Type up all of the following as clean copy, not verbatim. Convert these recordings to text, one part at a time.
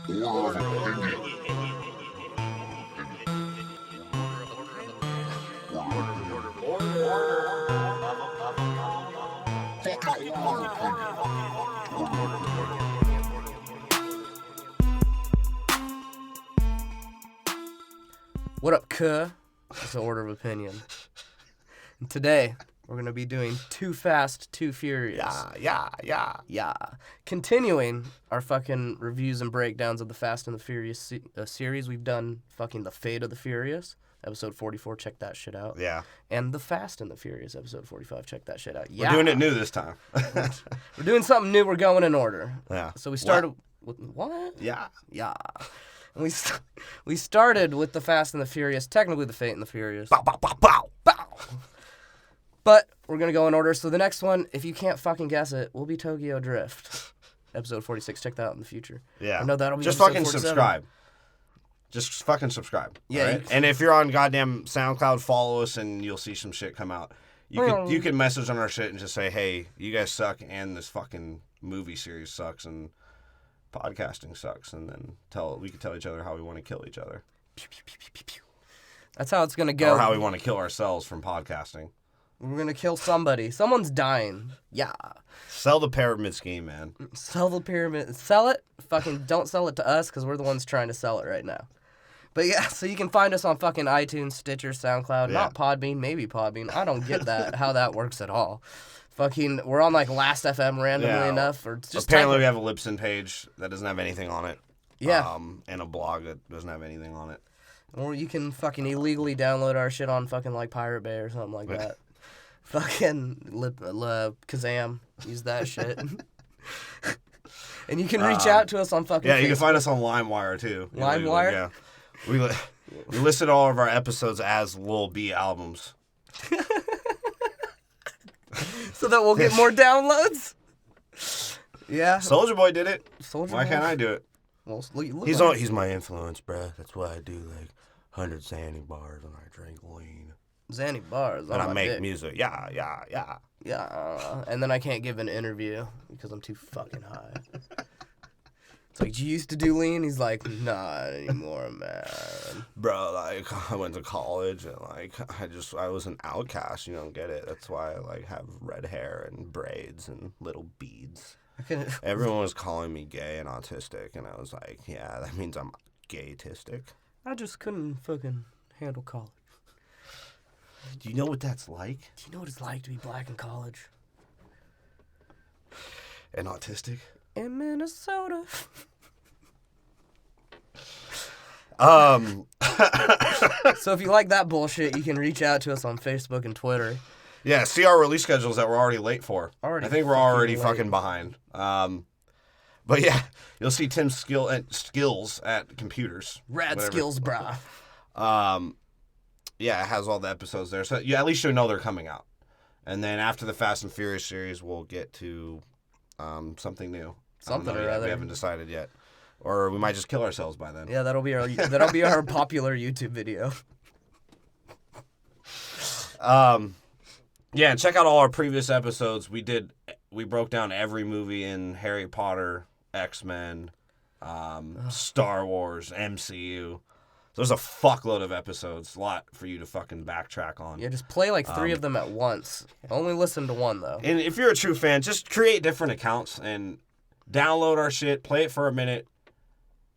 What up, cuh? It's an order of opinion. And today, we're going to be doing Too Fast, Too Furious. Yeah. Continuing our fucking reviews and breakdowns of the Fast and the Furious series. We've done fucking The Fate of the Furious, episode 44. Check that shit out. Yeah. And The Fast and the Furious, episode 45. Check that shit out. Yeah. We're doing it new this time. We're doing something new. We're going in order. Yeah. So we started with... What? Yeah. And we started with The Fast and the Furious, technically The Fate and the Furious. Bow, bow, bow, bow. Bow. But we're going to go in order. So the next one, if you can't fucking guess it, will be Tokyo Drift. Episode 46. Check that out in the future. Yeah. I know that'll be just episode fucking 47. subscribe. Just fucking subscribe. Yeah. Right? And if you're on goddamn SoundCloud, follow us and you'll see some shit come out. You can message on our shit and just say, hey, you guys suck and this fucking movie series sucks and podcasting sucks, and then we can tell each other how we want to kill each other. Pew, pew, pew, pew, pew, pew. That's how it's going to go. Or how we want to kill ourselves from podcasting. We're going to kill somebody. Someone's dying. Yeah. Sell the pyramid scheme, man. Sell the pyramid. Sell it. Fucking don't sell it to us because we're the ones trying to sell it right now. But yeah, so you can find us on fucking iTunes, Stitcher, SoundCloud, not Podbean, maybe Podbean. I don't get that, how that works at all. Fucking, we're on like Last FM randomly enough, or just apparently we have a Libsyn page that doesn't have anything on it. Yeah. And a blog that doesn't have anything on it. Or you can fucking illegally download our shit on fucking like Pirate Bay or something like that. Fucking Kazam, use that shit. And you can reach out to us on fucking Facebook. You can find us on LimeWire LimeWire too. LimeWire? Yeah. We listed all of our episodes as Lil B albums. So that we'll get more downloads? Yeah. Soulja Boy did it. Why can't I do it? Well, He's my influence, bruh. That's why I do like 100 Xanny bars and I drink lean. Xanny bars. And I make music. Yeah. Yeah. And then I can't give an interview because I'm too fucking high. It's like, you used to do lean? He's like, not anymore, man. Bro, like, I went to college and, like, I was an outcast. You don't get it. That's why I, like, have red hair and braids and little beads. Everyone was calling me gay and autistic, and I was like, yeah, that means I'm gay-tistic. I just couldn't fucking handle college. Do you know what that's like? Do you know what it's like to be black in college? And autistic? In Minnesota. So if you like that bullshit, you can reach out to us on Facebook and Twitter. Yeah, see our release schedules that we're already late for. I think we're already fucking behind. But yeah, you'll see Tim's skills at computers. Rad skills, brah. Yeah, it has all the episodes there. So at least you'll know they're coming out. And then after the Fast and Furious series, we'll get to something new. Something or other. We haven't decided yet. Or we might just kill ourselves by then. Yeah, that'll be our popular YouTube video. Yeah, and check out all our previous episodes. We broke down every movie in Harry Potter, X-Men, Star Wars, MCU. There's a fuckload of episodes, a lot for you to fucking backtrack on. Yeah, just play like 3 of them at once. Only listen to one, though. And if you're a true fan, just create different accounts and download our shit, play it for a minute,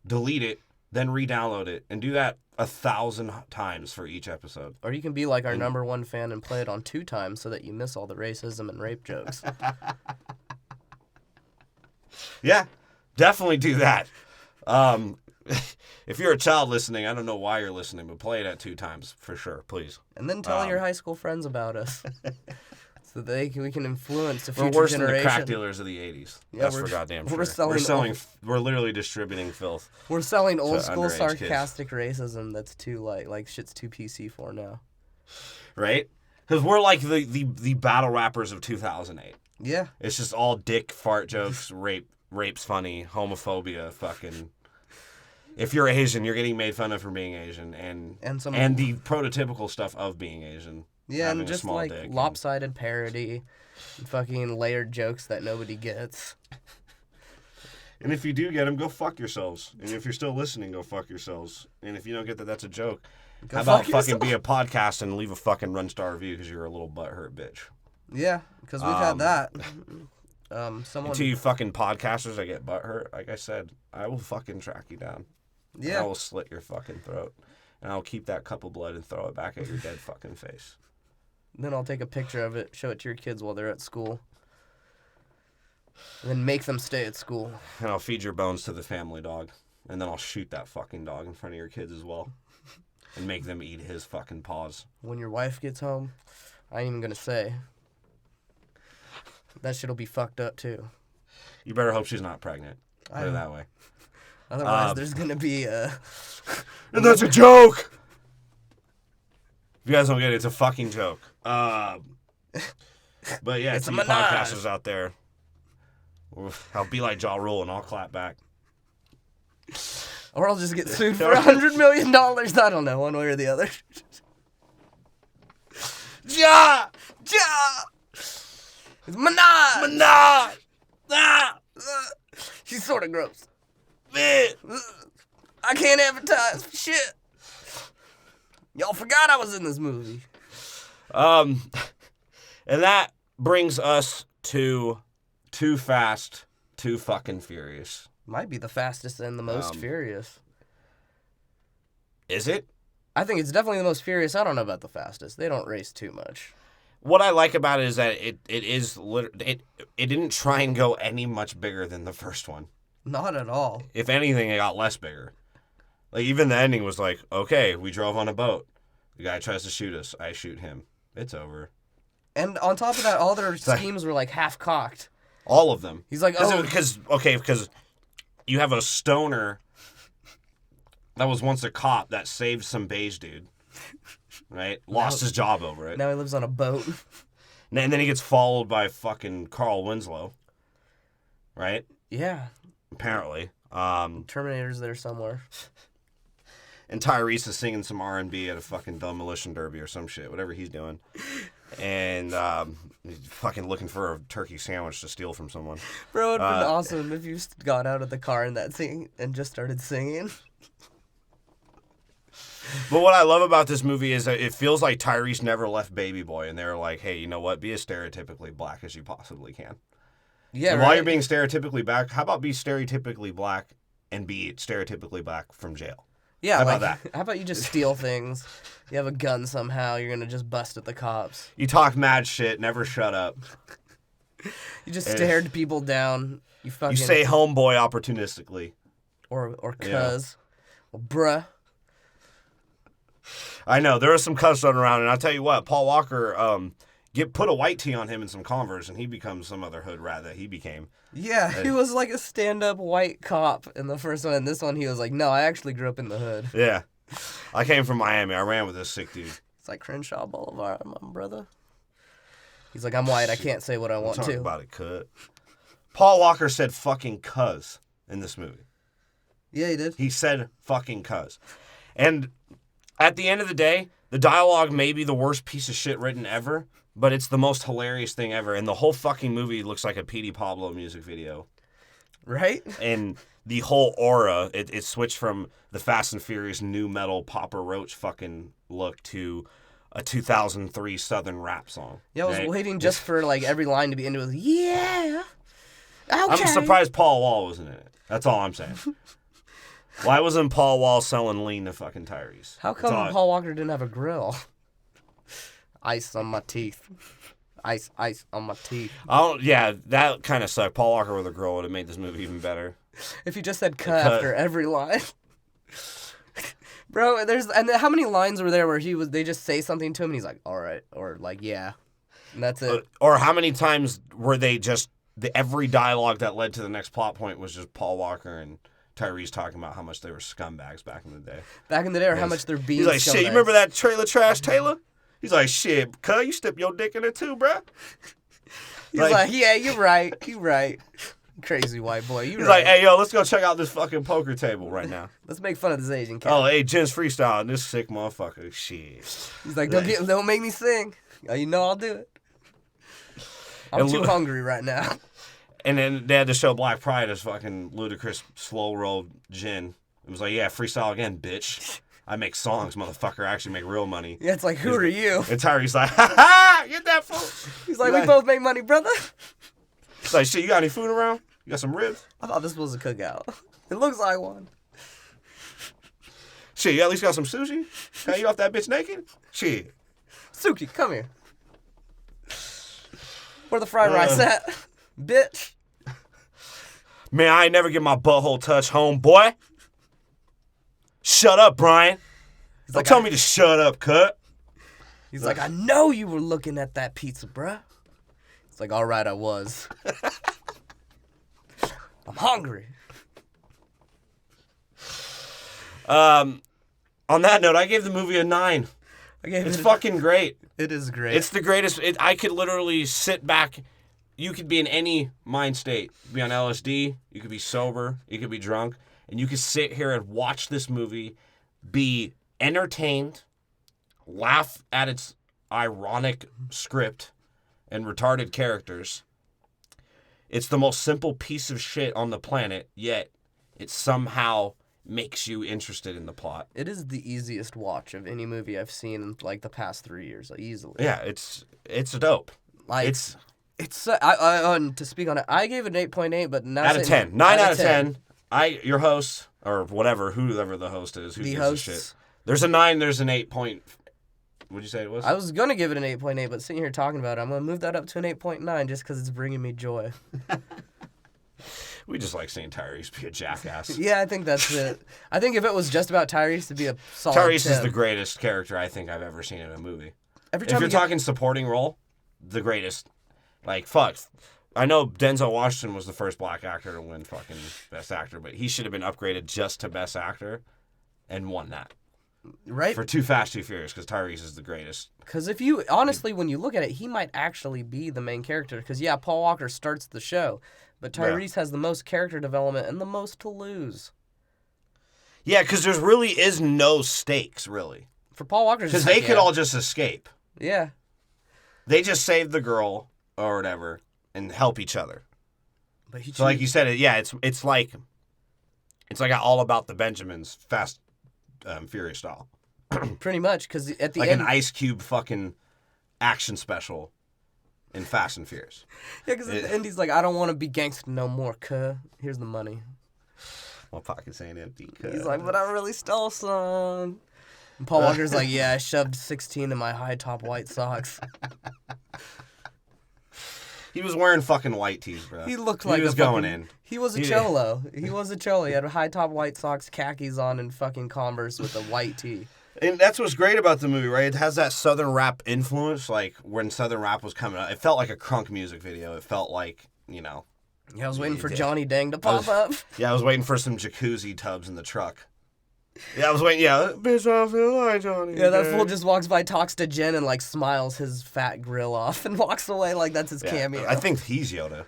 delete it, then re-download it, and do that 1,000 times for each episode. Or you can be like our number one fan and play it on 2 times so that you miss all the racism and rape jokes. Yeah, definitely do that. If you're a child listening, I don't know why you're listening, but play it at 2 times for sure, please. And then tell your high school friends about us. So we can influence the future We're worse generation. than the crack dealers of the 80s. Yeah, that's for goddamn sure. We're literally distributing filth. We're selling old school sarcastic racism that's too like shit's too PC for now. Right? Because we're like the battle rappers of 2008. Yeah. It's just all dick, fart jokes, rape's funny, homophobia, fucking... If you're Asian, you're getting made fun of for being Asian, and the prototypical stuff of being Asian. Yeah, and just like lopsided parody, fucking layered jokes that nobody gets. And if you do get them, go fuck yourselves. And if you're still listening, go fuck yourselves. And if you don't get that, that's a joke. How about fucking be a podcast and leave a fucking 1-star review because you're a little butthurt bitch? Yeah, because we've had that. To you fucking podcasters that get butthurt, like I said, I will fucking track you down. Yeah. And I will slit your fucking throat. And I'll keep that cup of blood and throw it back at your dead fucking face. Then I'll take a picture of it, show it to your kids while they're at school. And then make them stay at school. And I'll feed your bones to the family dog. And then I'll shoot that fucking dog in front of your kids as well. And make them eat his fucking paws. When your wife gets home, I ain't even gonna say. That shit'll be fucked up too. You better hope she's not pregnant. Put it that way. Otherwise, there's gonna be a... And that's a joke! If you guys don't get it, it's a fucking joke. But yeah, it's some podcasters out there. I'll be like Ja Rule and I'll clap back. Or I'll just get sued for $100 million. I don't know, one way or the other. Ja! It's Minaj! Ah! She's sort of gross. I can't advertise for shit. Y'all forgot I was in this movie. And that brings us to Too Fast, Too Fucking Furious. Might be the fastest and the most furious. Is it? I think it's definitely the most furious. I don't know about the fastest. They don't race too much. What I like about it is that it didn't try and go any much bigger than the first one. Not at all. If anything, it got less bigger. Like, even the ending was like, okay, we drove on a boat. The guy tries to shoot us. I shoot him. It's over. And on top of that, all their schemes were like half-cocked. All of them. He's like, Because you have a stoner that was once a cop that saved some beige dude. Right? Lost his job over it. Now he lives on a boat. And then he gets followed by fucking Carl Winslow. Right? Yeah. Apparently. Terminator's there somewhere. And Tyrese is singing some R&B at a fucking demolition derby or some shit, whatever he's doing. And he's fucking looking for a turkey sandwich to steal from someone. Bro, it'd been awesome if you got out of the car in that scene and just started singing. But what I love about this movie is that it feels like Tyrese never left Baby Boy, and they're like, hey, you know what? Be as stereotypically black as you possibly can. Yeah, and while you're being stereotypically black, how about be stereotypically black and be stereotypically black from jail? Yeah, how about that? How about you just steal things? You have a gun somehow, you're going to just bust at the cops. You talk mad shit, never shut up. You just stared people down. You say homeboy opportunistically. Or cuz. Or bruh. I know, there was some cuss running around, and I'll tell you what, Paul Walker, put a white tee on him and some Converse, and he becomes some other hood rat that he became. Yeah, he was like a stand-up white cop in the first one, and this one he was like, no, I actually grew up in the hood. Yeah. I came from Miami. I ran with this sick dude. It's like Crenshaw Boulevard, my brother. He's like, I'm white, I can't say what I want to. Talk about it, cut. Paul Walker said fucking cuz in this movie. Yeah, he did. He said fucking cuz. And at the end of the day, the dialogue may be the worst piece of shit written ever, but it's the most hilarious thing ever. And the whole fucking movie looks like a Petey Pablo music video. Right? And the whole aura, it switched from the Fast and Furious new metal Papa Roach fucking look to a 2003 Southern rap song. Yeah, I was waiting just for like every line to be into it. Yeah. Okay. I'm surprised Paul Wall wasn't in it. That's all I'm saying. Why wasn't Paul Wall selling lean to fucking Tyrese? How come Paul Walker didn't have a grill? Ice on my teeth. Ice on my teeth. Oh, yeah, that kind of sucked. Paul Walker with a grill would have made this movie even better. If he just said cut after every line. Bro, and how many lines were there where they just say something to him and he's like, all right, or like, yeah. And that's it. Or how many times were they just, every dialogue that led to the next plot point was just Paul Walker and Tyrese talking about how much they were scumbags back in the day. Back in the day, or how much they're being He's like, scumbags. shit, you remember that trailer trash Taylor? He's like, shit, cuz, you step your dick in it too, bruh. He's like, yeah, you're right. You're right. Crazy white boy. He's like, hey, yo, let's go check out this fucking poker table right now. Let's make fun of this Asian cat. Oh, hey, Jen's freestyle, this sick motherfucker. Shit. He's like, don't make me sing. Oh, you know I'll do it. I'm too hungry right now. And then they had to show Black Pride as fucking Ludacris slow rolled gin. It was like, yeah, freestyle again, bitch. I make songs, motherfucker. I actually make real money. Yeah, it's like, who are you? And Tyree's like, ha ha, get that food. He's like, we both make money, brother. He's like, shit, you got any food around? You got some ribs? I thought this was a cookout. It looks like one. Shit, you at least got some sushi? Can you off that bitch naked? Shit. Suki, come here. Where the fried rice at? Bitch. Man, I ain't never get my butthole touched, homeboy. Shut up, Brian. Don't tell me to shut up, cut. He's like, I know you were looking at that pizza, bruh. It's like, all right, I was. I'm hungry. On that note, I gave the movie a 9. It's fucking great. It is great. It's the greatest. I could literally sit back. You could be in any mind state. Be on LSD. You could be sober. You could be drunk. And you could sit here and watch this movie, be entertained, laugh at its ironic script and retarded characters. It's the most simple piece of shit on the planet, yet it somehow makes you interested in the plot. It is the easiest watch of any movie I've seen in like the past 3 years, easily. Yeah, it's dope. Like it's to speak on it, I gave it an 8.8, but now out of 10, 9 out of 10. Your host or whoever the host is, who gives a shit. There's a 9. There's an 8 point. What'd you say it was? I was gonna give it an 8.8, but sitting here talking about it, I'm gonna move that up to an 8.9 just because it's bringing me joy. We just like seeing Tyrese be a jackass. Yeah, I think that's it. I think if it was just about Tyrese, it'd be a solid Tyrese 10. is the greatest character I think I've ever seen in a movie. Every time if you're talking supporting role, the greatest. Like, fuck. I know Denzel Washington was the first black actor to win fucking Best Actor, but he should have been upgraded just to Best Actor and won that. Right? For Too Fast, Too Furious, because Tyrese is the greatest. Because if you, honestly, when you look at it, he might actually be the main character. Because, yeah, Paul Walker starts the show, but Tyrese has the most character development and the most to lose. Yeah, because there really is no stakes, really. For Paul Walker, because they could all just escape. Yeah. They just save the girl or whatever and help each other. But so, like you said, it's like All About the Benjamins, Fast, Furious style. Pretty much, because at the like end, an Ice Cube fucking action special in Fast and Furious. Yeah, because at the end he's like, I don't want to be gangster no more, cuh. Here's the money. My pockets ain't empty, cuh. He's like, but I really stole some. And Paul Walker's like, yeah, I shoved 16 in my high top white socks. He was wearing fucking white tees, bro. He looked like he was going in. He was a cholo. He was a cholo. He had high top white socks, khakis on, and fucking Converse with a white tee. And that's what's great about the movie, right? It has that Southern rap influence. Like, when Southern rap was coming out, it felt like a crunk music video. It felt like, you know. Yeah, I was waiting for Johnny Dang to pop up. Yeah, I was waiting for some jacuzzi tubs in the truck. Yeah, I was waiting. Yeah, bitch, I feel like Johnny. Yeah, that fool just walks by, talks to Jen, and like smiles his fat grill off and walks away like that's his cameo. I think he's Yoda.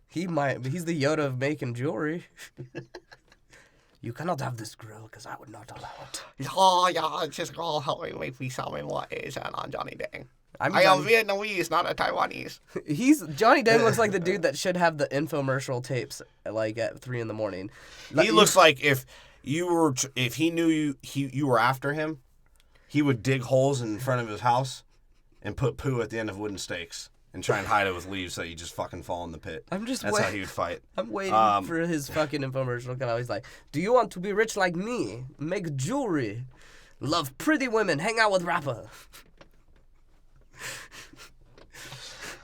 He might, but he's the Yoda of making jewelry. You cannot have this grill because I would not allow it. Oh, yeah, just all helping me some what is on Johnny Dang. I am Vietnamese, not a Taiwanese. Johnny Dang looks like the dude that should have the infomercial tapes like at 3 a.m. He looks like if he knew you were after him, he would dig holes in front of his house and put poo at the end of wooden stakes and try and hide it with leaves so you just fucking fall in the pit. That's how he would fight. I'm waiting for his fucking infomercial to come out. He's like, do you want to be rich like me? Make jewelry. Love pretty women. Hang out with rapper.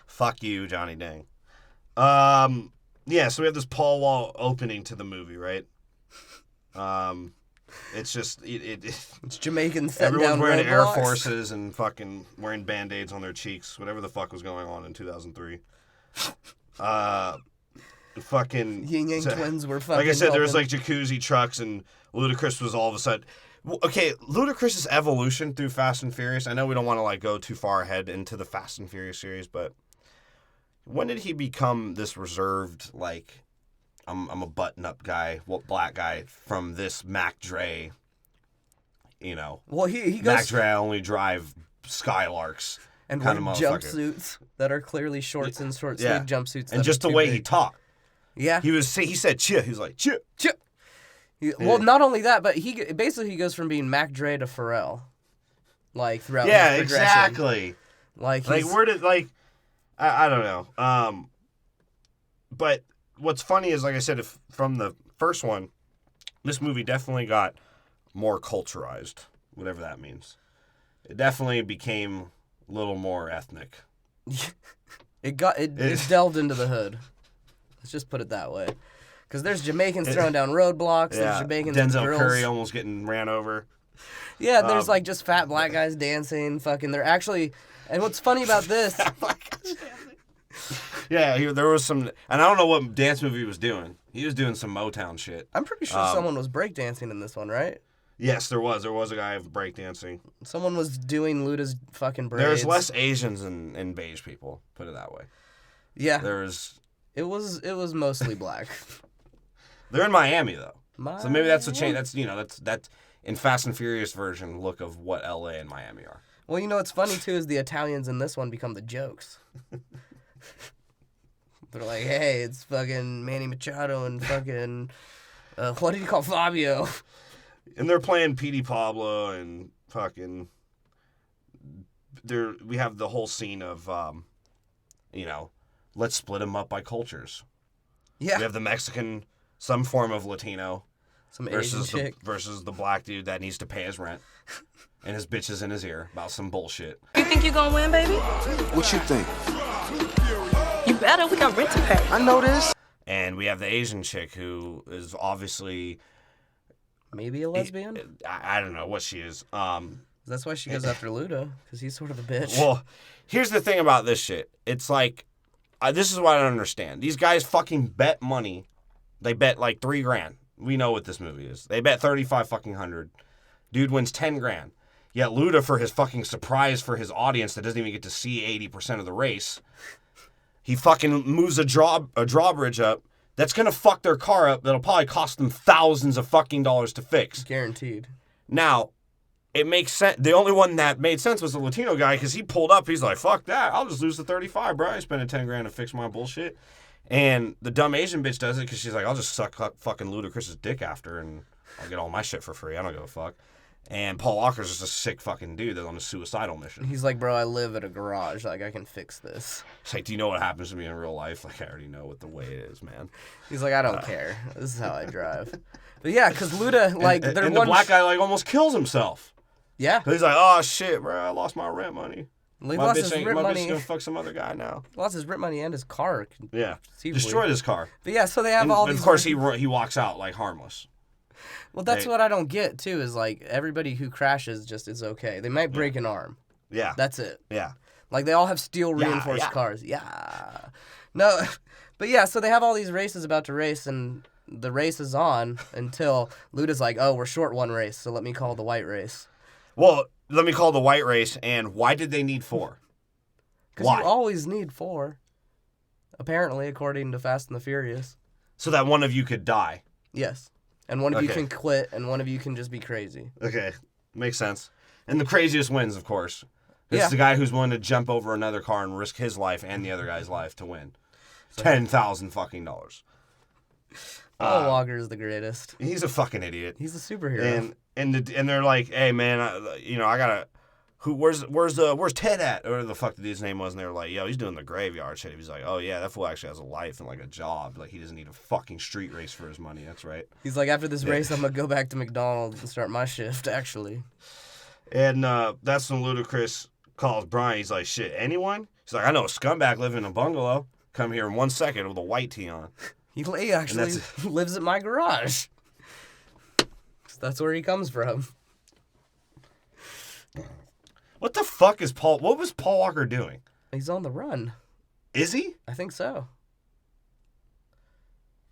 Fuck you, Johnny Dang. Yeah, so we have this Paul Wall opening to the movie, right? It's just it's Jamaicans. Everyone's wearing Air Forces and fucking wearing Band-Aids on their cheeks. Whatever the fuck was going on in 2003. Fucking Yin Yang Twins were fucking. Like I said, there was like jacuzzi trucks, and Ludacris was all of a sudden. Okay, Ludacris's evolution through Fast and Furious. I know we don't want to like go too far ahead into the Fast and Furious series, but when did he become this reserved like? I'm a button-up guy, black guy from this Mac Dre, you know. Well, he goes... Mac Dre only drive Skylarks and wear jumpsuits that are clearly shorts and short-sleeve jumpsuits. And just the way he talked. Yeah. He said "chia." He was like "chia, chia." Well, not only that, but he goes from being Mac Dre to Pharrell, like throughout. Yeah, his exactly. Like where did I don't know. But what's funny is, like I said, from the first one, this movie definitely got more culturized, whatever that means. It definitely became a little more ethnic. It delved into the hood. Let's just put it that way. Because there's Jamaicans throwing down roadblocks. Yeah. There's Jamaicans Denzel girls. Curry almost getting ran over. Yeah, there's like just fat black guys dancing. Fucking, they're actually. And what's funny about this? Yeah, there was some, and I don't know what dance movie he was doing. He was doing some Motown shit. I'm pretty sure someone was breakdancing in this one, right? Yes, there was. There was a guy breakdancing. Someone was doing Luda's fucking braids. There's less Asians and beige people. Put it that way. Yeah. It was mostly black. They're in Miami though, so maybe that's a change. That's in Fast and Furious version look of what LA and Miami are. Well, what's funny too is the Italians in this one become the jokes. They're like, hey, it's fucking Manny Machado and fucking, what did you call Fabio? And they're playing Petey Pablo and fucking, we have the whole scene of, let's split them up by cultures. Yeah. We have the Mexican, some form of Latino, some Asian chick. Versus the black dude that needs to pay his rent. And his bitches in his ear about some bullshit. You think you're gonna win, baby? What you think? You better. We got rent to pay. I know this. And we have the Asian chick who is obviously... Maybe a lesbian? I don't know what she is. That's why she goes after Luda, because he's sort of a bitch. Well, here's the thing about this shit. It's like, this is what I don't understand. These guys fucking bet money. They bet like $3,000. We know what this movie is. They bet $3,500. Dude wins $10,000. Yet Luda, for his fucking surprise for his audience that doesn't even get to see 80% of the race, he fucking moves a drawbridge up that's gonna fuck their car up. That'll probably cost them thousands of fucking dollars to fix. Guaranteed. Now, it makes sense. The only one that made sense was the Latino guy because he pulled up. He's like, "Fuck that! I'll just lose the 35, bro. I spent $10,000 to fix my bullshit." And the dumb Asian bitch does it because she's like, "I'll just suck fucking Ludacris's dick after, and I'll get all my shit for free. I don't give a fuck." And Paul Walker's just a sick fucking dude that's on a suicidal mission. He's like, bro, I live at a garage. Like, I can fix this. It's like, do you know what happens to me in real life? Like, I already know what the way it is, man. He's like, I don't care. This is how I drive. But yeah, because Luda, like, and the black guy, like, almost kills himself. Yeah. He's like, oh, shit, bro, I lost my rent money. Well, my bitch is gonna fuck some other guy now. He lost his rent money and his car. Yeah. Destroyed his car. But yeah, so they have all these... Of course, he walks out, like, harmless. Well, that's what I don't get, too, is, like, everybody who crashes just is okay. They might break an arm. Yeah. That's it. Yeah. Like, they all have steel-reinforced cars. Yeah. No, but yeah, so they have all these races about to race, and the race is on until Luda's like, oh, we're short one race, so let me call the white race. Well, let me call the white race, and why did they need 4? Because you always need 4, apparently, according to Fast and the Furious. So that one of you could die. Yes. And one of you can quit, and one of you can just be crazy. Okay. Makes sense. And the craziest wins, of course. It's the guy who's willing to jump over another car and risk his life and the other guy's life to win. $10,000 fucking dollars. Paul Walker is the greatest. He's a fucking idiot. He's a superhero. And they're like, hey, man, I gotta... Where's Ted at? Or the fuck the dude's name was, and they were like, yo, he's doing the graveyard shit. He's like, oh yeah, that fool actually has a life and like a job. Like he doesn't need a fucking street race for his money. That's right. He's like, after this race, I'm gonna go back to McDonald's and start my shift, actually. And that's when Ludacris calls Brian. He's like, shit, anyone? He's like, I know a scumbag living in a bungalow. Come here in 1 second with a white tee on. He actually lives at my garage. That's where he comes from. What the fuck is Paul... What was Paul Walker doing? He's on the run. Is he? I think so.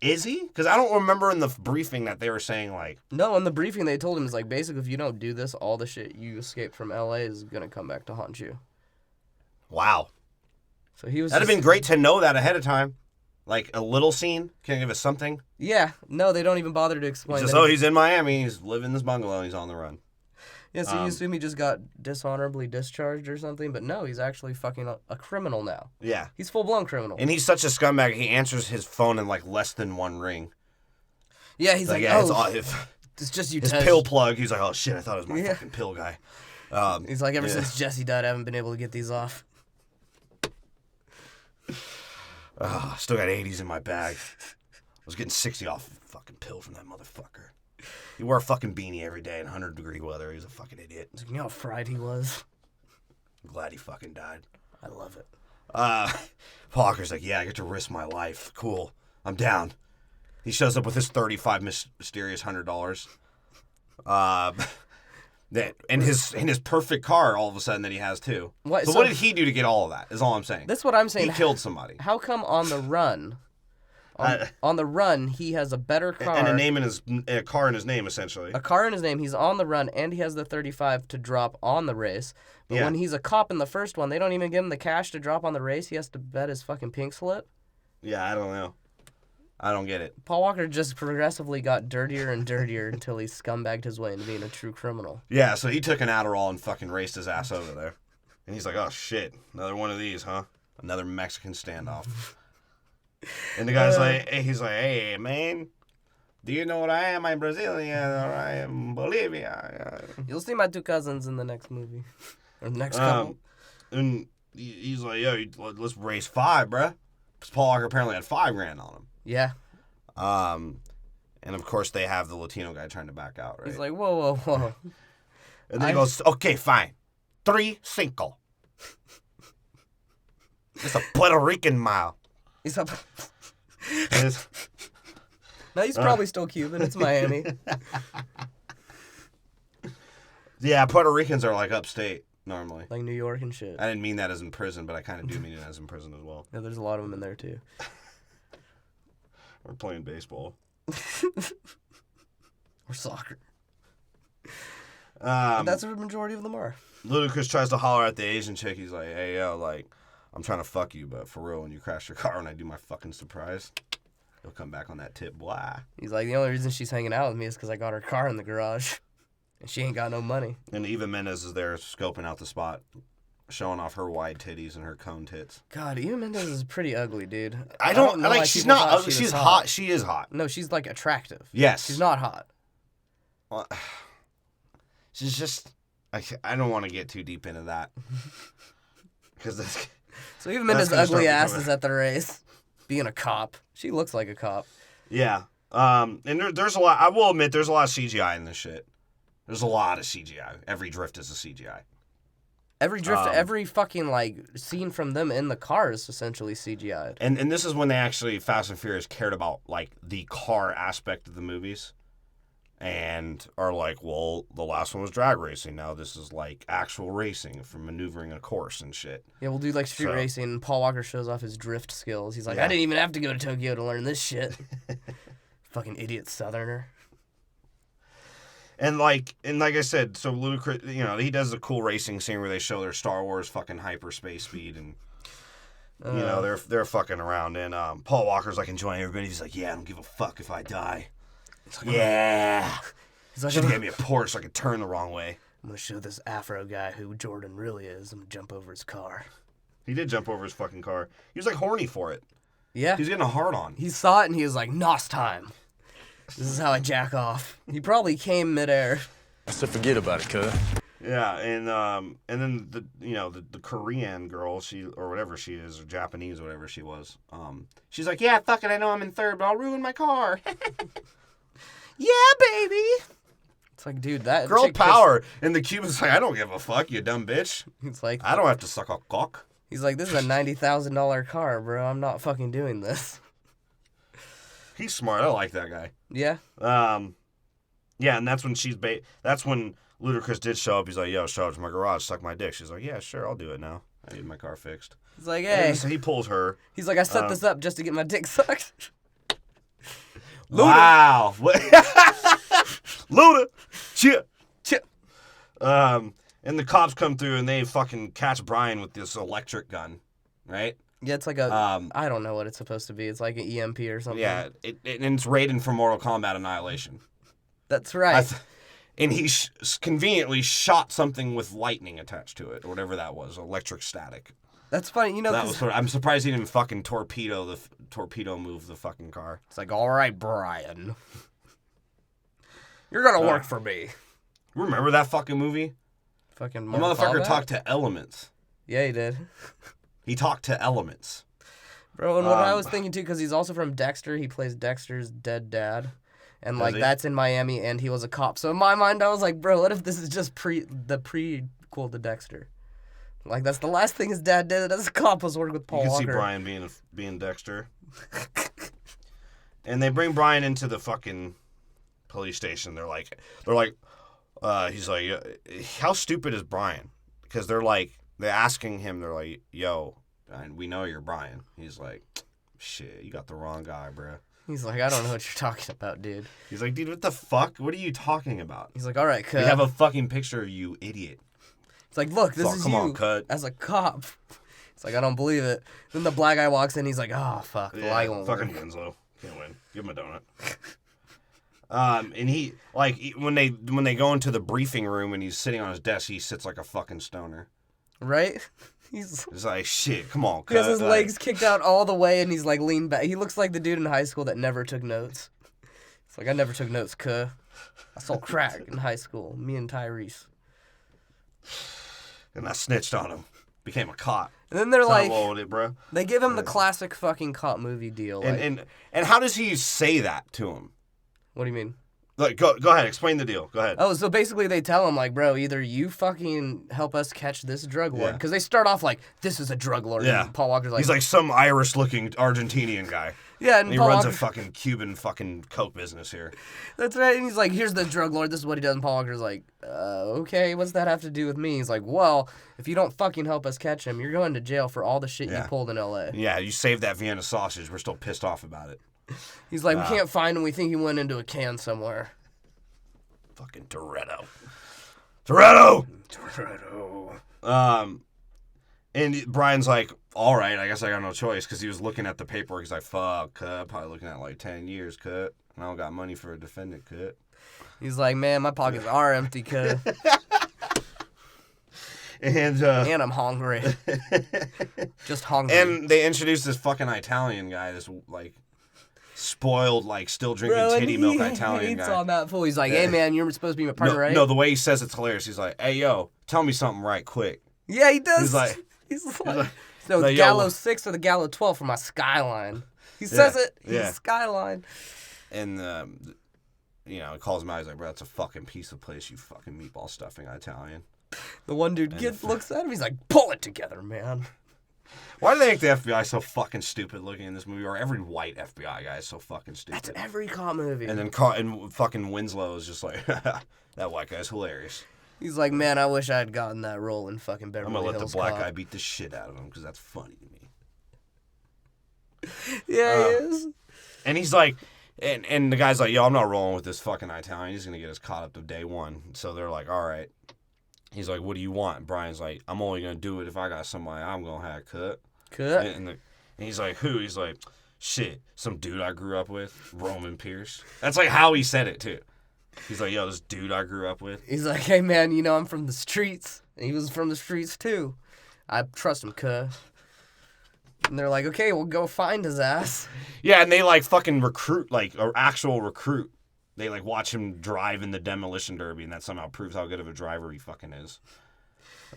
Is he? Because I don't remember in the briefing that they were saying, like... No, in the briefing they told him, it's like, basically, if you don't do this, all the shit you escaped from L.A. is going to come back to haunt you. Wow. So he was... That'd have been great to know that ahead of time. Like, a little scene. Can you give us something? Yeah. No, they don't even bother to explain that. He's in Miami. He's living in this bungalow, and he's on the run. Yeah, so you assume he just got dishonorably discharged or something, but no, he's actually fucking a criminal now. Yeah. He's full-blown criminal. And he's such a scumbag, he answers his phone in, like, less than one ring. Yeah, he's like, yeah, it's just you. His pill plug, he's like, oh, shit, I thought it was my fucking pill guy. He's like, ever since Jesse died, I haven't been able to get these off. Still got 80s in my bag. I was getting 60 off a fucking pill from that motherfucker. He wore a fucking beanie every day in 100-degree weather. He's a fucking idiot. You know how fried he was? I'm glad he fucking died. I love it. Paul Walker's like, yeah, I get to risk my life. Cool. I'm down. He shows up with his mysterious $100. And his perfect car all of a sudden that he has too. So what did he do to get all of that? Is all I'm saying. That's what I'm saying. He killed somebody. How come on the run? On the run, he has a better car. And a car in his name, essentially. A car in his name. He's on the run, and he has the 35 to drop on the race. But when he's a cop in the first one, they don't even give him the cash to drop on the race. He has to bet his fucking pink slip. Yeah, I don't know. I don't get it. Paul Walker just progressively got dirtier and dirtier until he scumbagged his way into being a true criminal. Yeah, so he took an Adderall and fucking raced his ass over there. And he's like, oh, shit, another one of these, huh? Another Mexican standoff. And the guy's like, hey, man, do you know what I am? I'm Brazilian, or I am Bolivia. You'll see my two cousins in the next movie. Or the next couple. And he's like, yo, let's race 5, bruh. Because Paul Walker apparently had $5,000 on him. Yeah. And of course they have the Latino guy trying to back out, right? He's like, whoa. And then he goes, okay, fine. 3 cinco. It's a Puerto Rican mile. He's up. No, he's probably still Cuban. It's Miami. Yeah, Puerto Ricans are like upstate normally. Like New York and shit. I didn't mean that as in prison, but I kind of do mean it as in prison as well. Yeah, there's a lot of them in there too. We're playing baseball. Or soccer. That's what the majority of them are. Ludacris tries to holler at the Asian chick. He's like, hey, yo, like, I'm trying to fuck you, but for real, when you crash your car and I do my fucking surprise, you'll come back on that tip, boy. He's like, the only reason she's hanging out with me is because I got her car in the garage. And she ain't got no money. And Eva Mendes is there scoping out the spot, showing off her wide titties and her cone tits. God, Eva Mendes is pretty ugly, dude. I don't know. Like, she's not ugly. She's hot. She is hot. No, she's like attractive. Yes. She's not hot. Well, she's just. I don't want to get too deep into that. Because so Eva Mendes' ugly ass is at the race, being a cop. She looks like a cop. Yeah. And there's a lot. I will admit, there's a lot of CGI in this shit. There's a lot of CGI. Every drift is a CGI. Every drift, every fucking, like, scene from them in the car is essentially CGI. And this is when they actually, Fast and Furious, cared about, like, the car aspect of the movies. And are like, well, the last one was drag racing. Now this is, like, actual racing from maneuvering a course and shit. Yeah, we'll do, like, street racing. And Paul Walker shows off his drift skills. He's like, I didn't even have to go to Tokyo to learn this shit. Fucking idiot southerner. And like I said, so Ludacris, you know, he does a cool racing scene where they show their Star Wars fucking hyperspace speed, and you know they're fucking around. And Paul Walker's like enjoying everybody. He's like, yeah, I don't give a fuck if I die. Like, yeah, he's like, should have gave me a Porsche so I could turn the wrong way. I'm gonna show this Afro guy who Jordan really is. I'm gonna jump over his car. He did jump over his fucking car. He was like horny for it. Yeah, he was getting a hard on. He saw it and he was like, "Nos time. This is how I jack off." He probably came midair. So forget about it, cuz. Yeah, and then the Korean girl, or whatever she is, or Japanese, whatever she was, she's like, yeah, fuck it, I know I'm in third, but I'll ruin my car. Yeah, baby. It's like, dude, that girl power. And the Cuban's like, I don't give a fuck, you dumb bitch. It's like, I don't have to suck a cock. He's like, this is a $90,000 car, bro. I'm not fucking doing this. He's smart. I like that guy. Yeah. Yeah, and that's when that's when Ludacris did show up. He's like, yo, show up to my garage, suck my dick. She's like, yeah, sure, I'll do it now. I need my car fixed. He's like, hey. So he pulls her. He's like, I set this up just to get my dick sucked. Wow. Luda. Chip. And the cops come through and they fucking catch Brian with this electric gun, right? Yeah, it's like I don't know what it's supposed to be. It's like an EMP or something. Yeah, and it's Raiden from Mortal Kombat Annihilation. That's right. And he conveniently shot something with lightning attached to it, or whatever that was, electric static. That's funny, you know. That was I'm surprised he didn't fucking torpedo move the fucking car. It's like, all right, Brian, you're gonna work for me. Remember that fucking movie? Fucking the motherfucker talked to elements. Yeah, he did. He talked to elements. Bro, and what I was thinking too, because he's also from Dexter. He plays Dexter's dead dad. And, like, that's in Miami, and he was a cop. So in my mind, I was like, bro, what if this is just the prequel to Dexter? Like, that's the last thing his dad did as a cop was work with Paul Walker. You can see Brian being Dexter. And they bring Brian into the fucking police station. They're like, he's like, how stupid is Brian? Because they're asking him, they're like, yo, we know you're Brian. He's like, shit, you got the wrong guy, bro. He's like, I don't know what you're talking about, dude. He's like, dude, what the fuck? What are you talking about? He's like, all right, cut. We have a fucking picture of you, idiot. It's like, look, this is come you on, cut. as a cop. It's like, I don't believe it. Then the black guy walks in, he's like, oh, fuck, the light won't fucking work. Winslow. Can't win. Give him a donut. And he, when they go into the briefing room and he's sitting on his desk, he sits like a fucking stoner. Right? He's like, shit, come on, cut. He has his legs kicked out all the way, and he's, like, leaned back. He looks like the dude in high school that never took notes. It's like, I never took notes, cuh. I sold crack in high school. Me and Tyrese. And I snitched on him. Became a cop. And then they're like, it, bro. They give him the classic fucking cop movie deal. And how does he say that to him? What do you mean? Like, go ahead, explain the deal. Go ahead. Oh, so basically they tell him, like, bro, either you fucking help us catch this drug lord. Because they start off like, this is a drug lord. Yeah. And Paul Walker's like... He's like some Irish-looking Argentinian guy. Yeah, and he Paul runs Walker... a fucking Cuban fucking coke business here. That's right. And he's like, here's the drug lord. This is what he does. And Paul Walker's like, okay, what's that have to do with me? He's like, well, if you don't fucking help us catch him, you're going to jail for all the shit you pulled in L.A. Yeah, you saved that Vienna sausage. We're still pissed off about it. He's like, we can't find him. We think he went into a can somewhere. Fucking Toretto. And Brian's like, all right, I guess I got no choice, because he was looking at the paperwork. He's like, fuck, cut. Probably looking at like 10 years, cut. And I don't got money for a defendant, cut. He's like, man, my pockets are empty, cut. And I'm hungry. Just hungry. And they introduced this fucking Italian guy, this like spoiled, like still drinking titty milk Italian guy. On that fool. He's like, hey man, you're supposed to be my partner, right? No, the way he says it's hilarious. He's like, hey yo, tell me something right quick. Yeah, he does. He's like so the Gallo 6 or the Gallo 12 for my Skyline. He says it. He's Skyline. And he calls him out. He's like, bro, that's a fucking piece of place, you fucking meatball stuffing Italian. The one dude looks at him. He's like, pull it together, man. Why do they make the FBI so fucking stupid looking in this movie? Or every white FBI guy is so fucking stupid. That's every cop movie. And then fucking Winslow is just like, that white guy's hilarious. He's like, man, I wish I had gotten that role in fucking Beverly Hills. I'm gonna let the black guy beat the shit out of him because that's funny to me. Yeah, he is. And he's like, and the guy's like, yo, I'm not rolling with this fucking Italian. He's gonna get us caught up to day one. So they're like, all right. He's like, what do you want? And Brian's like, I'm only going to do it if I got somebody I'm going to have cut. Cut? And he's like, who? He's like, shit, some dude I grew up with, Roman Pierce. That's like how he said it, too. He's like, yo, this dude I grew up with. He's like, hey, man, I'm from the streets. And he was from the streets, too. I trust him, cuh. And they're like, okay, we'll go find his ass. Yeah, and they, like, fucking recruit, like, an actual recruit. They, like, watch him drive in the demolition derby, and that somehow proves how good of a driver he fucking is.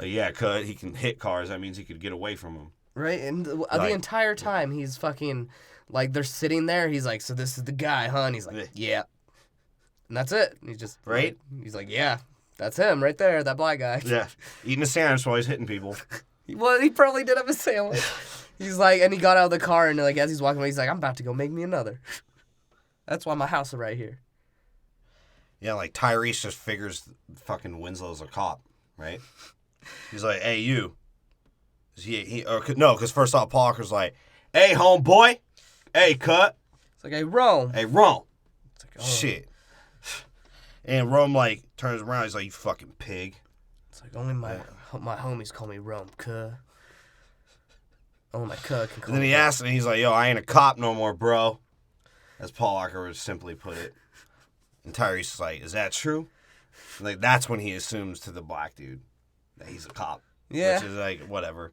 Yeah, cut. He can hit cars. That means he could get away from them. Right? And the entire time, he's fucking, like, they're sitting there. He's like, so this is the guy, huh? And he's like, yeah. And that's it. And he's just... Right? He's like, yeah, that's him right there, that black guy. Yeah. Eating a sandwich while he's hitting people. Well, he probably did have a sandwich. He's like, and he got out of the car, and, like, as he's walking away, he's like, I'm about to go make me another. That's why my house is right here. Yeah, like Tyrese just figures fucking Winslow's a cop, right? He's like, hey, you. No, because first off, Paul Walker's like, hey, homeboy. Hey, cut. It's like, hey, Rome. Hey, Rome. It's like, oh. Shit. And Rome, like, turns around. He's like, you fucking pig. It's like, only my homies call me Rome, cuh. Only my cuh can call me. And then he asks me, he's like, yo, I ain't a cop no more, bro. As Paul Walker would simply put it. And Tyrese is like, is that true? Like, that's when he assumes to the black dude that he's a cop. Yeah. Which is like, whatever.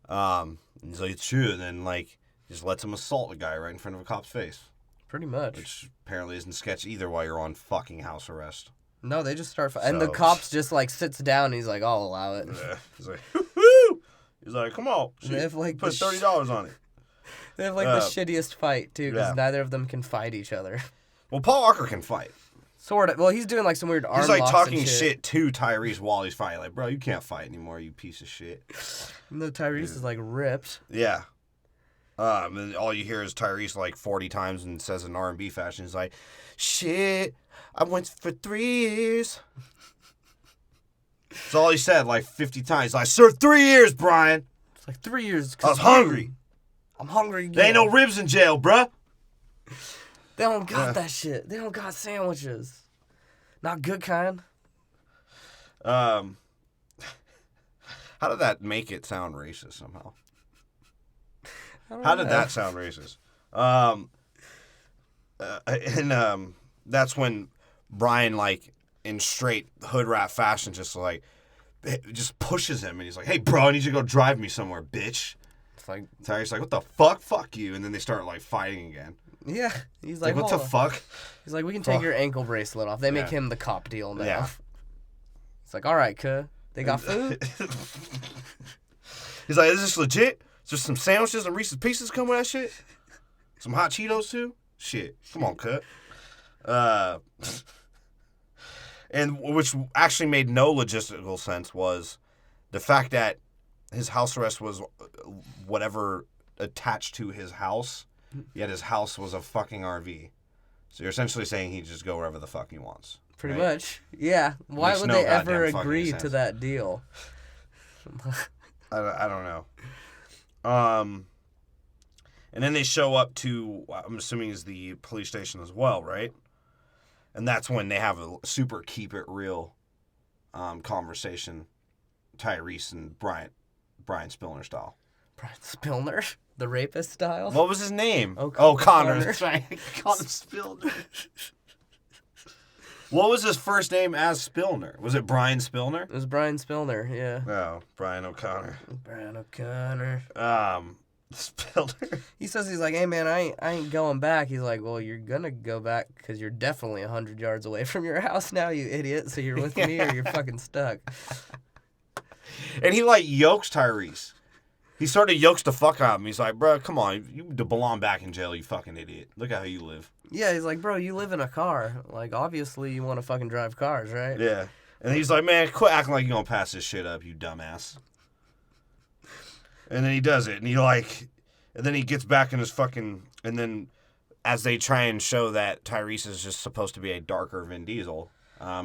He's like, it's true. And then, like, just lets him assault a guy right in front of a cop's face. Pretty much. Which apparently isn't sketch either while you're on fucking house arrest. No, they just start and the cops just, like, sits down and he's like, I'll allow it. Yeah. He's like, woo! He's like, come on. They have, like, put $30 on it. They have, like, the shittiest fight, too, because neither of them can fight each other. Well, Paul Walker can fight. Sort of. Well, he's doing, like, some weird arm He's, like, locks talking and shit to Tyrese while he's fighting. Like, bro, you can't fight anymore, you piece of shit. Even though Tyrese is, like, ripped. Yeah. And all you hear is Tyrese, like, 40 times and says in R&B fashion, he's like, shit, I went for 3 years. That's all he said, like, 50 times. He's like, sir, 3 years, Brian. It's like 3 years. I was hungry. I'm hungry again. There ain't no ribs in jail, bruh. They don't got that shit. They don't got sandwiches. Not good kind. How did that make it sound racist somehow? How did that sound racist? That's when Brian, like, in straight hood rat fashion, just pushes him, and he's like, hey, bro, I need you to go drive me somewhere, bitch. It's like, Tyreek's like, what the fuck? Fuck you. And then they start, like, fighting again. Yeah. He's like, what the fuck? He's like, we can take your ankle bracelet off. They make him the cop deal now. Yeah. It's like, all right, cuh. They got food? He's like, is this legit? Is there some sandwiches and Reese's Pieces come with that shit? Some hot Cheetos, too? Shit. Come on, cut. And which actually made no logistical sense was the fact that his house arrest was whatever attached to his house, yet his house was a fucking RV. So you're essentially saying he just go wherever the fuck he wants. Pretty much. Yeah. Why would they ever agree to that deal? I don't know. And then they show up to, I'm assuming is the police station as well, right? And that's when they have a super keep it real conversation, Tyrese and Brian Spillner style. Brian Spillner? The rapist style? What was his name? Connor. That's right. Connor Spillner. What was his first name as Spillner? Was it Brian Spillner? It was Brian Spillner, yeah. Oh, Brian O'Connor. Brian O'Connor. Spillner. He says, he's like, hey, man, I ain't going back. He's like, well, you're going to go back because you're definitely 100 yards away from your house now, you idiot. So you're with me or you're fucking stuck. And he, like, yokes Tyrese. He sort of yokes the fuck out of him. He's like, bro, come on. You belong back in jail, you fucking idiot. Look at how you live. Yeah, he's like, bro, you live in a car. Like, obviously you want to fucking drive cars, right? Yeah. And he's like, man, quit acting like you're going to pass this shit up, you dumbass. And then he does it. And then he gets back in his fucking, and then as they try and show that Tyrese is just supposed to be a darker Vin Diesel,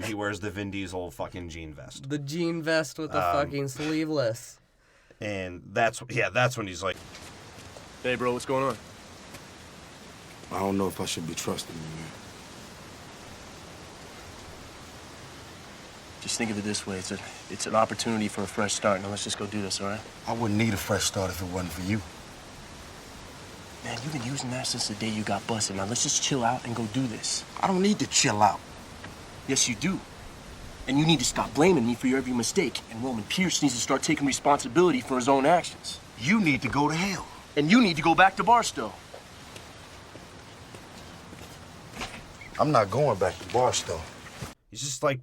he wears the Vin Diesel fucking jean vest. The jean vest with the fucking sleeveless. And that's when he's like, hey, bro, what's going on? I don't know if I should be trusting you, man. Just think of it this way. It's an opportunity for a fresh start. Now let's just go do this, all right? I wouldn't need a fresh start if it wasn't for you. Man, you've been using that since the day you got busted. Now let's just chill out and go do this. I don't need to chill out. Yes, you do. And you need to stop blaming me for your every mistake. And Roman Pierce needs to start taking responsibility for his own actions. You need to go to hell. And you need to go back to Barstow. I'm not going back to Barstow. he's just like,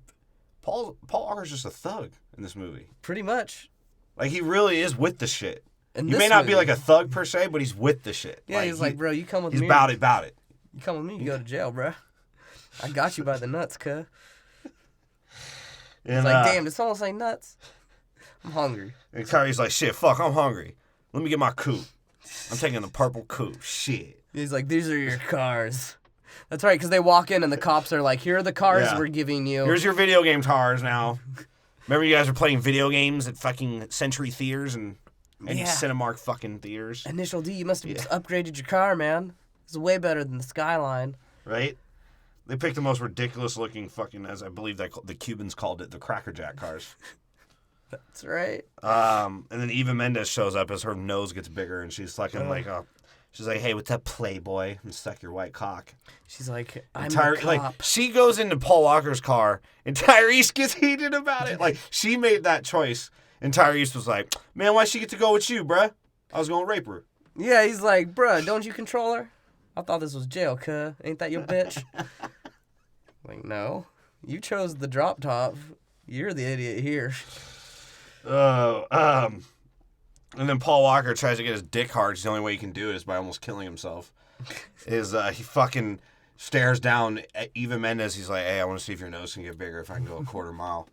Paul Walker's just a thug in this movie. Pretty much. Like, he really is with the shit. He may not be like a thug per se, but he's with the shit. Yeah, he's like, bro, you come with me. He's about it. You come with me, you go to jail, bro. I got you by the nuts, cuh. It's like, damn, did someone say nuts? I'm hungry. And Kyrie's like, shit, fuck, I'm hungry. Let me get my coupe. I'm taking the purple coupe. Shit. He's like, these are your cars. That's right, because they walk in and the cops are like, here are the cars we're giving you. Here's your video game cars now. Remember you guys were playing video games at fucking Century Theaters and Cinemark fucking theaters? Initial D, you must have upgraded your car, man. It's way better than the Skyline. Right? They picked the most ridiculous looking fucking, as I believe that the Cubans called it, the Cracker Jack cars. That's right. And then Eva Mendes shows up as her nose gets bigger and she's fucking like, She's like, hey, what's up, playboy? And suck your white cock. She's like, I'm a cop. Like, she goes into Paul Walker's car, and Tyrese gets heated about it. Like, she made that choice, and Tyrese was like, man, why'd she get to go with you, bruh? I was going to rape her. Yeah, he's like, bruh, don't you control her? I thought this was jail, cuh. Ain't that your bitch? Like, no. You chose the drop top. You're the idiot here. And then Paul Walker tries to get his dick hard. The only way he can do it is by almost killing himself. He fucking stares down at Eva Mendes. He's like, hey, I want to see if your nose can get bigger if I can go a quarter mile.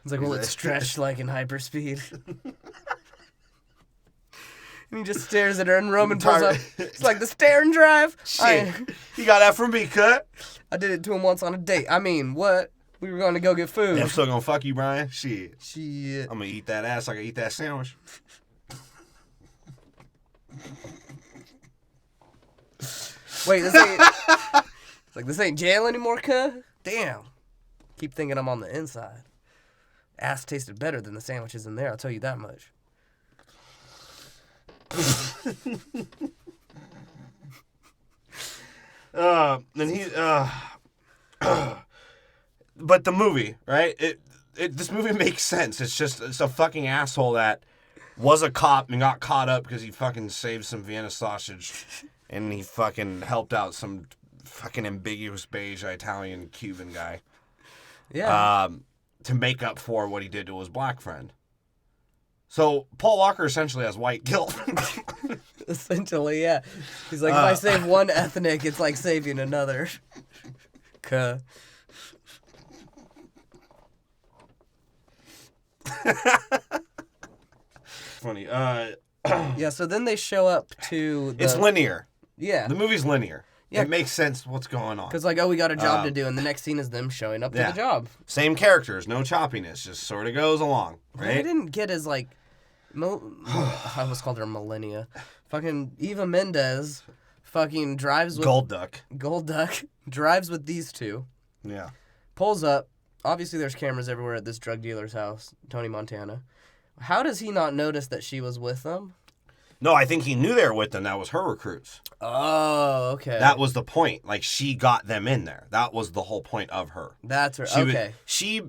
He's like, well, it's stretched like in hyperspeed. And he just stares at her, and Roman pulls up. It's like the stare and drive. Shit. You got that from me, cut? I did it to him once on a date. I mean, what? We were going to go get food. I'm still going to fuck you, Brian. Shit. Shit. I'm going to eat that ass like I eat that sandwich. Wait, this ain't jail anymore, cuh? Damn. Keep thinking I'm on the inside. Ass tasted better than the sandwiches in there, I'll tell you that much. Then he, but the movie, right? This movie makes sense. It's a fucking asshole that was a cop and got caught up because he fucking saved some Vienna sausage and he fucking helped out some fucking ambiguous beige Italian Cuban guy. Yeah. To make up for what he did to his black friend. So Paul Walker essentially has white guilt. Essentially, yeah. He's like, if I save one ethnic, it's like saving another. Cuh. Funny. Yeah, so then they show up to the... It's linear. Yeah. The movie's linear. Yeah. It makes sense what's going on. Because, like, oh, we got a job to do, and the next scene is them showing up to the job. Same characters, no choppiness, just sort of goes along, right? What I didn't get is, like, I almost called her Millennia. Fucking Eva Mendes fucking drives with... Gold Duck drives with these two. Yeah. Pulls up. Obviously, there's cameras everywhere at this drug dealer's house, Tony Montana. How does he not notice that she was with them? No, I think he knew they were with them. That was her recruits. Oh, okay. That was the point. Like, she got them in there. That was the whole point of her. That's her. Okay. She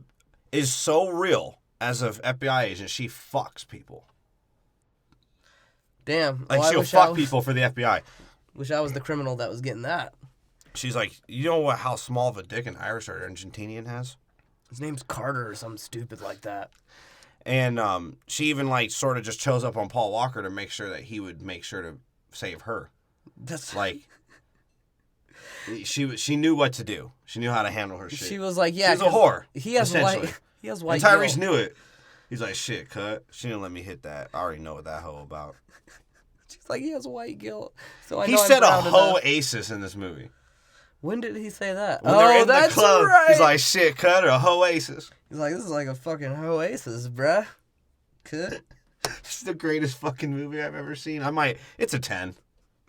is so real as an FBI agent. She fucks people. Damn. Like, she'll fuck people for the FBI. Wish I was the criminal that was getting that. She's like, you know how small of a dick an Irish or Argentinian has? His name's Carter or something stupid like that. And she even, like, sort of just chose up on Paul Walker to make sure that he would make sure to save her. That's like, she knew what to do. She knew how to handle her shit. She was like, yeah. She's a whore. He has white. He has white. And Tyrese knew it. He's like, shit, cut. She didn't let me hit that. I already know what that hoe about. She's like, he has white guilt. So I he know said I'm a hoasis in this movie. When did he say that? When they're in that's the club, right. He's like, shit, cut, or a hoasis. He's like, this is like a fucking hoasis, bruh. Cut. It's the greatest fucking movie I've ever seen. It's a 10.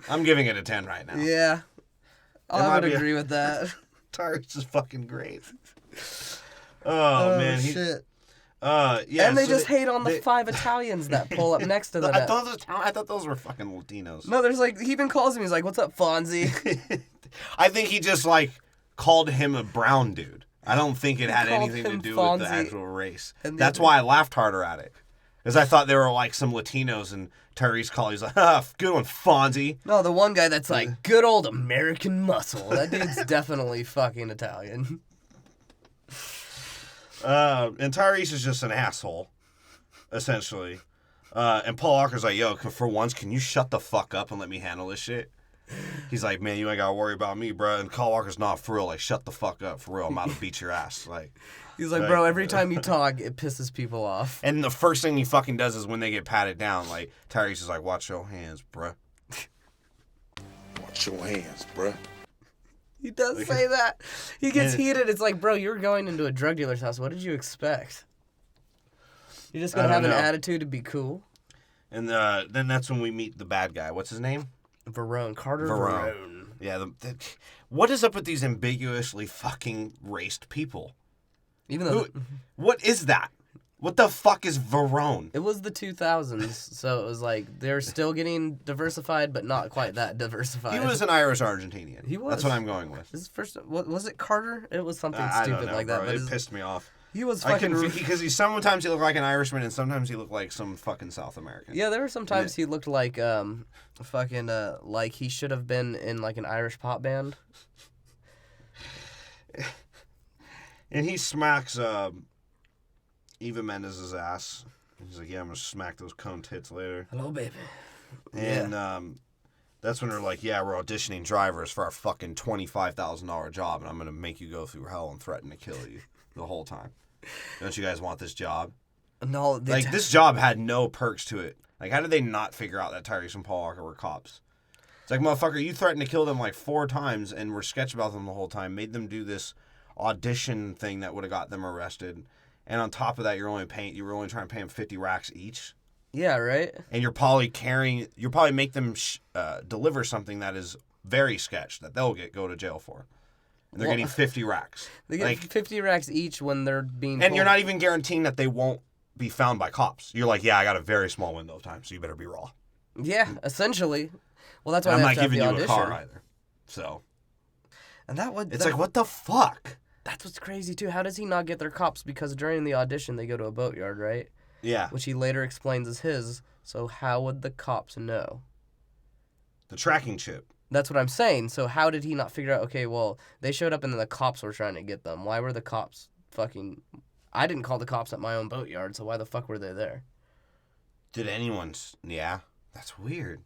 I'm giving it a 10 right now. Yeah. I would agree with that. Tyrese is fucking great. Oh man. Shit. Yeah. And they just hate on the 5 Italians that pull up next to them. I thought those were fucking Latinos. No, there's like, he even calls him, he's like, what's up, Fonzie? I think he just like called him a brown dude. I don't think it had anything to do with the actual race. That's why I laughed harder at it. Because I thought they were like some Latinos, and Tyrese called, he's like, good one, Fonzie. No, the one guy that's like, good old American muscle. That dude's definitely fucking Italian. And Tyrese is just an asshole, essentially. And Paul Walker's like, yo, for once, can you shut the fuck up and let me handle this shit? He's like, man, you ain't gotta worry about me, bro. And Paul Walker's not for real. Like, shut the fuck up, for real. I'm about to beat your ass. Like, he's like, bro, every time you talk, it pisses people off. And the first thing he fucking does is when they get patted down, like, Tyrese is like, watch your hands, bruh. Watch your hands, bruh. He does say that. He gets heated. It's like, bro, you're going into a drug dealer's house. What did you expect? You're just gonna have an attitude to be cool? And then that's when we meet the bad guy. What's his name? Carter Verone. Yeah, what is up with these ambiguously fucking raced people? Even though... What is that? What the fuck is Verone? It was the 2000s, so it was like they're still getting diversified, but not quite that diversified. He was an Irish Argentinian. He was. That's what I'm going with. His first, what was it, Carter? It was something I stupid don't know, like bro. that. But It pissed me off. He was fucking... Because sometimes he looked like an Irishman and sometimes he looked like some fucking South American. Yeah, there were some times he looked like like he should have been in like an Irish pop band. And he smacks Eva Mendes' ass. He's like, yeah, I'm going to smack those cone tits later. Hello, baby. And that's when they're like, yeah, we're auditioning drivers for our fucking $25,000 job, and I'm going to make you go through hell and threaten to kill you the whole time. Don't you guys want this job? No. This job had no perks to it. Like, how did they not figure out that Tyrese and Paul Walker were cops? It's like, motherfucker, you threatened to kill them like 4 times and were sketch about them the whole time, made them do this audition thing that would have got them arrested. And on top of that, you were only trying to pay them 50 racks each. Yeah, right? And you're probably make them deliver something that is very sketch that they'll go to jail for. And they're getting 50 racks. They get 50 racks each when they're being And you're not even guaranteeing that they won't be found by cops. You're like, yeah, I got a very small window of time, so you better be raw. Yeah, essentially. Well, that's why I'm they not have to giving have you the a audition. car either. So. And It's like, what the fuck? That's what's crazy, too. How does he not get their cops? Because during the audition, they go to a boatyard, right? Yeah. Which he later explains is his. So how would the cops know? The tracking chip. That's what I'm saying. So how did he not figure out, okay, well, they showed up and then the cops were trying to get them. Why were the cops fucking... I didn't call the cops at my own boatyard, so why the fuck were they there? Did anyone... Yeah. That's weird.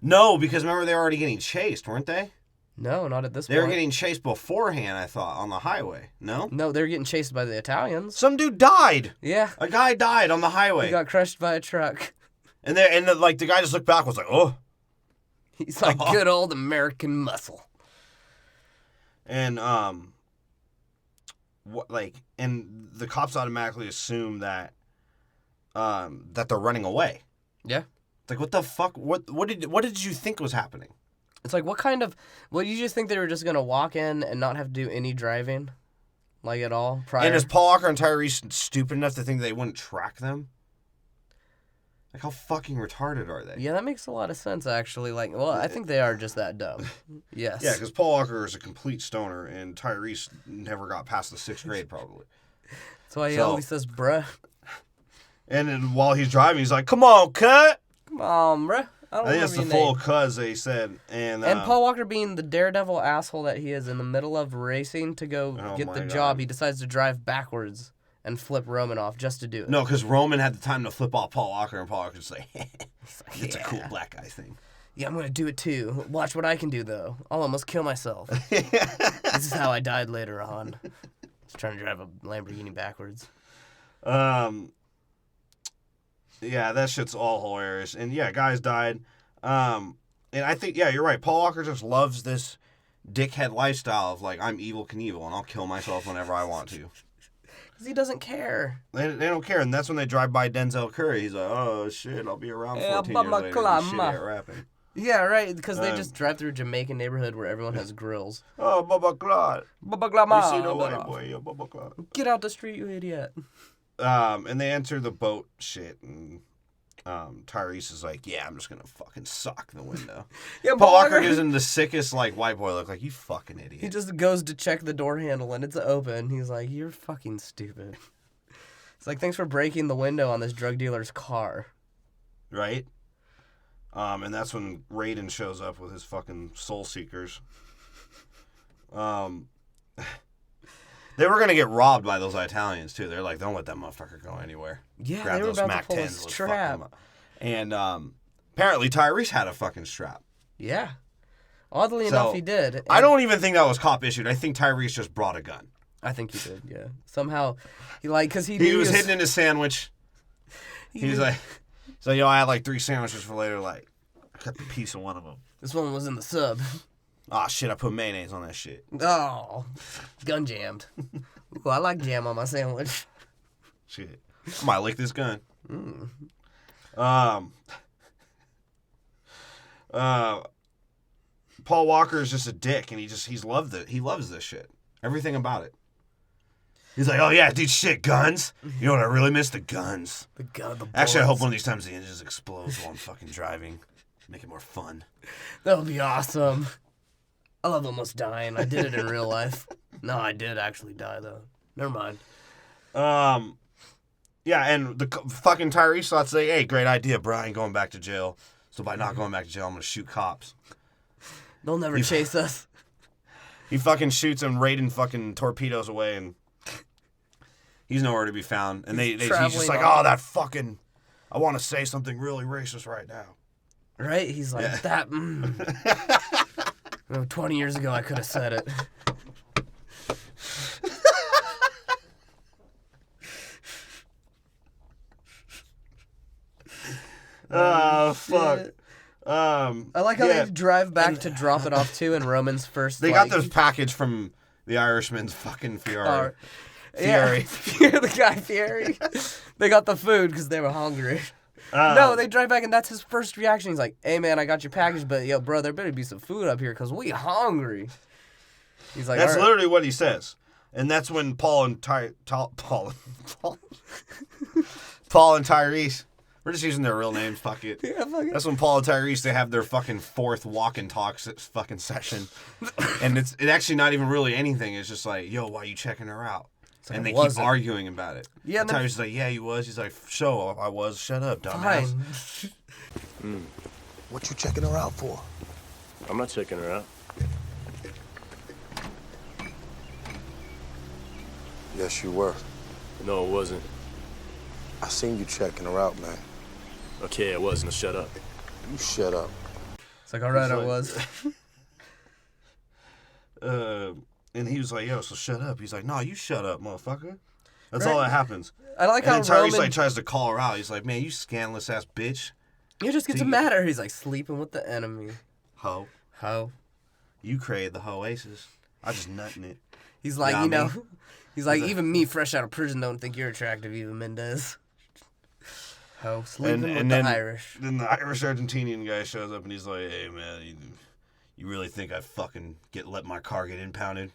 No, because remember they were already getting chased, weren't they? No, not at this point. They were getting chased beforehand, I thought, on the highway. No? No, they were getting chased by the Italians. Some dude died. Yeah. A guy died on the highway. He got crushed by a truck. And the guy just looked back and was like, oh. He's like, good old American muscle. And, and the cops automatically assume that they're running away. Yeah. It's like, what the fuck? What did you think was happening? It's like, what kind of... Well, you just think they were just going to walk in and not have to do any driving? Like, at all? Prior? And is Paul Walker and Tyrese stupid enough to think they wouldn't track them? Like, how fucking retarded are they? Yeah, that makes a lot of sense, actually. Like, well, I think they are just that dumb. Yes. Yeah, because Paul Walker is a complete stoner, and Tyrese never got past the 6th grade, probably. That's why he always says, bruh. And then while he's driving, he's like, come on, cut! Come on, bruh. I think it's the full cuz they said. And Paul Walker, being the daredevil asshole that he is, in the middle of racing to go get the job, he decides to drive backwards and flip Roman off just to do it. No, because Roman had the time to flip off Paul Walker, and Paul Walker's like, it's a cool black guy thing. Yeah, I'm going to do it too. Watch what I can do, though. I'll almost kill myself. This is how I died later on. Just trying to drive a Lamborghini backwards. Yeah, that shit's all hilarious. And yeah, guys died. And I think, yeah, you're right. Paul Walker just loves this dickhead lifestyle of like, I'm Evel Knievel and I'll kill myself whenever I want to. Because he doesn't care. They don't care. And that's when they drive by Denzel Curry. He's like, oh shit, I'll be around 14 years later. Be shitty at rapping. Yeah, right. Because they just drive through a Jamaican neighborhood where everyone has grills. Oh, Bubba Claude. Bubba Glama. You see the white boy, yo, Bubba Claude. Get out the street, you idiot. And they enter the boat shit, and Tyrese is like, yeah, I'm just gonna fucking sock the window. Yeah, Paul Walker gives him the sickest like white boy look, like, you fucking idiot. He just goes to check the door handle and it's open. He's like, you're fucking stupid. It's like, thanks for breaking the window on this drug dealer's car. Right? And that's when Raiden shows up with his fucking soul seekers. They were going to get robbed by those Italians, too. They're like, don't let that motherfucker go anywhere. Yeah, grab they were those about Mac to pull a 10s, let's fuck strap. them up. And apparently Tyrese had a fucking strap. Yeah. Oddly enough, he did. And I don't even think that was cop issued. I think Tyrese just brought a gun. I think he did, yeah. Somehow, because he was hidden in his sandwich. He was like, so, I had like 3 sandwiches for later. Like, I cut the piece of one of them. This one was in the sub. Oh, shit, I put mayonnaise on that shit. Oh, gun jammed. Ooh, I like jam on my sandwich. Shit. I might lick this gun. Paul Walker is just a dick, and he loves it. He loves this shit. Everything about it. He's like, oh yeah, dude, shit, guns. You know what I really miss? The guns. The gun. Actually, I hope one of these times the engine just explodes while I'm fucking driving. Make it more fun. That'll be awesome. I love almost dying. I did it in real life. No, I did actually die though. Never mind. Yeah, and the fucking Tyrese thought, say, hey, great idea, bro. I ain't going back to jail. So by not going back to jail, I'm gonna shoot cops. They'll never chase us. He fucking shoots him, Raiden fucking torpedoes away, and he's nowhere to be found. And he's just like, oh, that fucking, I want to say something really racist right now. Right? He's like, that, 20 years ago, I could have said it. Oh, fuck. I like how they drive back to drop it off, too, in Roman's first, They got this package from the Irishman's fucking Fieri. Yeah, the guy Fieri. They got the food because they were hungry. No, they drive back, and that's his first reaction. He's like, hey, man, I got your package, but, yo, bro, there better be some food up here because we hungry. He's like, that's literally what he says. And that's when Paul and Paul and Tyrese, we're just using their real names, fuck it. Yeah, fuck it. That's when Paul and Tyrese, they have their fucking fourth walk and talk fucking session. And it's actually not even really anything. It's just like, yo, why are you checking her out? And they keep arguing about it. Yeah, and Tyrese is like, yeah, he was. He's like, so I was. Shut up, dumbass. Fine. What you checking her out for? I'm not checking her out. Yes, you were. No, it wasn't. I seen you checking her out, man. Okay, it wasn't. Shut up. You shut up. It's like, all right, I was. And he was like, yo, so shut up. He's like, no, you shut up, motherfucker. That's all that happens. I like how Tyrese Roman tries to call her out. He's like, man, you scandalous ass bitch. You just get to matter. He's like, sleeping with the enemy. Ho. You created the Oasis. I just nutting it. He's like, he's like, even me, fresh out of prison, don't think you're attractive, even Mendez. Ho, sleeping with the Irish. Then the Irish Argentinian guy shows up and he's like, hey, man, you really think I fucking let my car get impounded?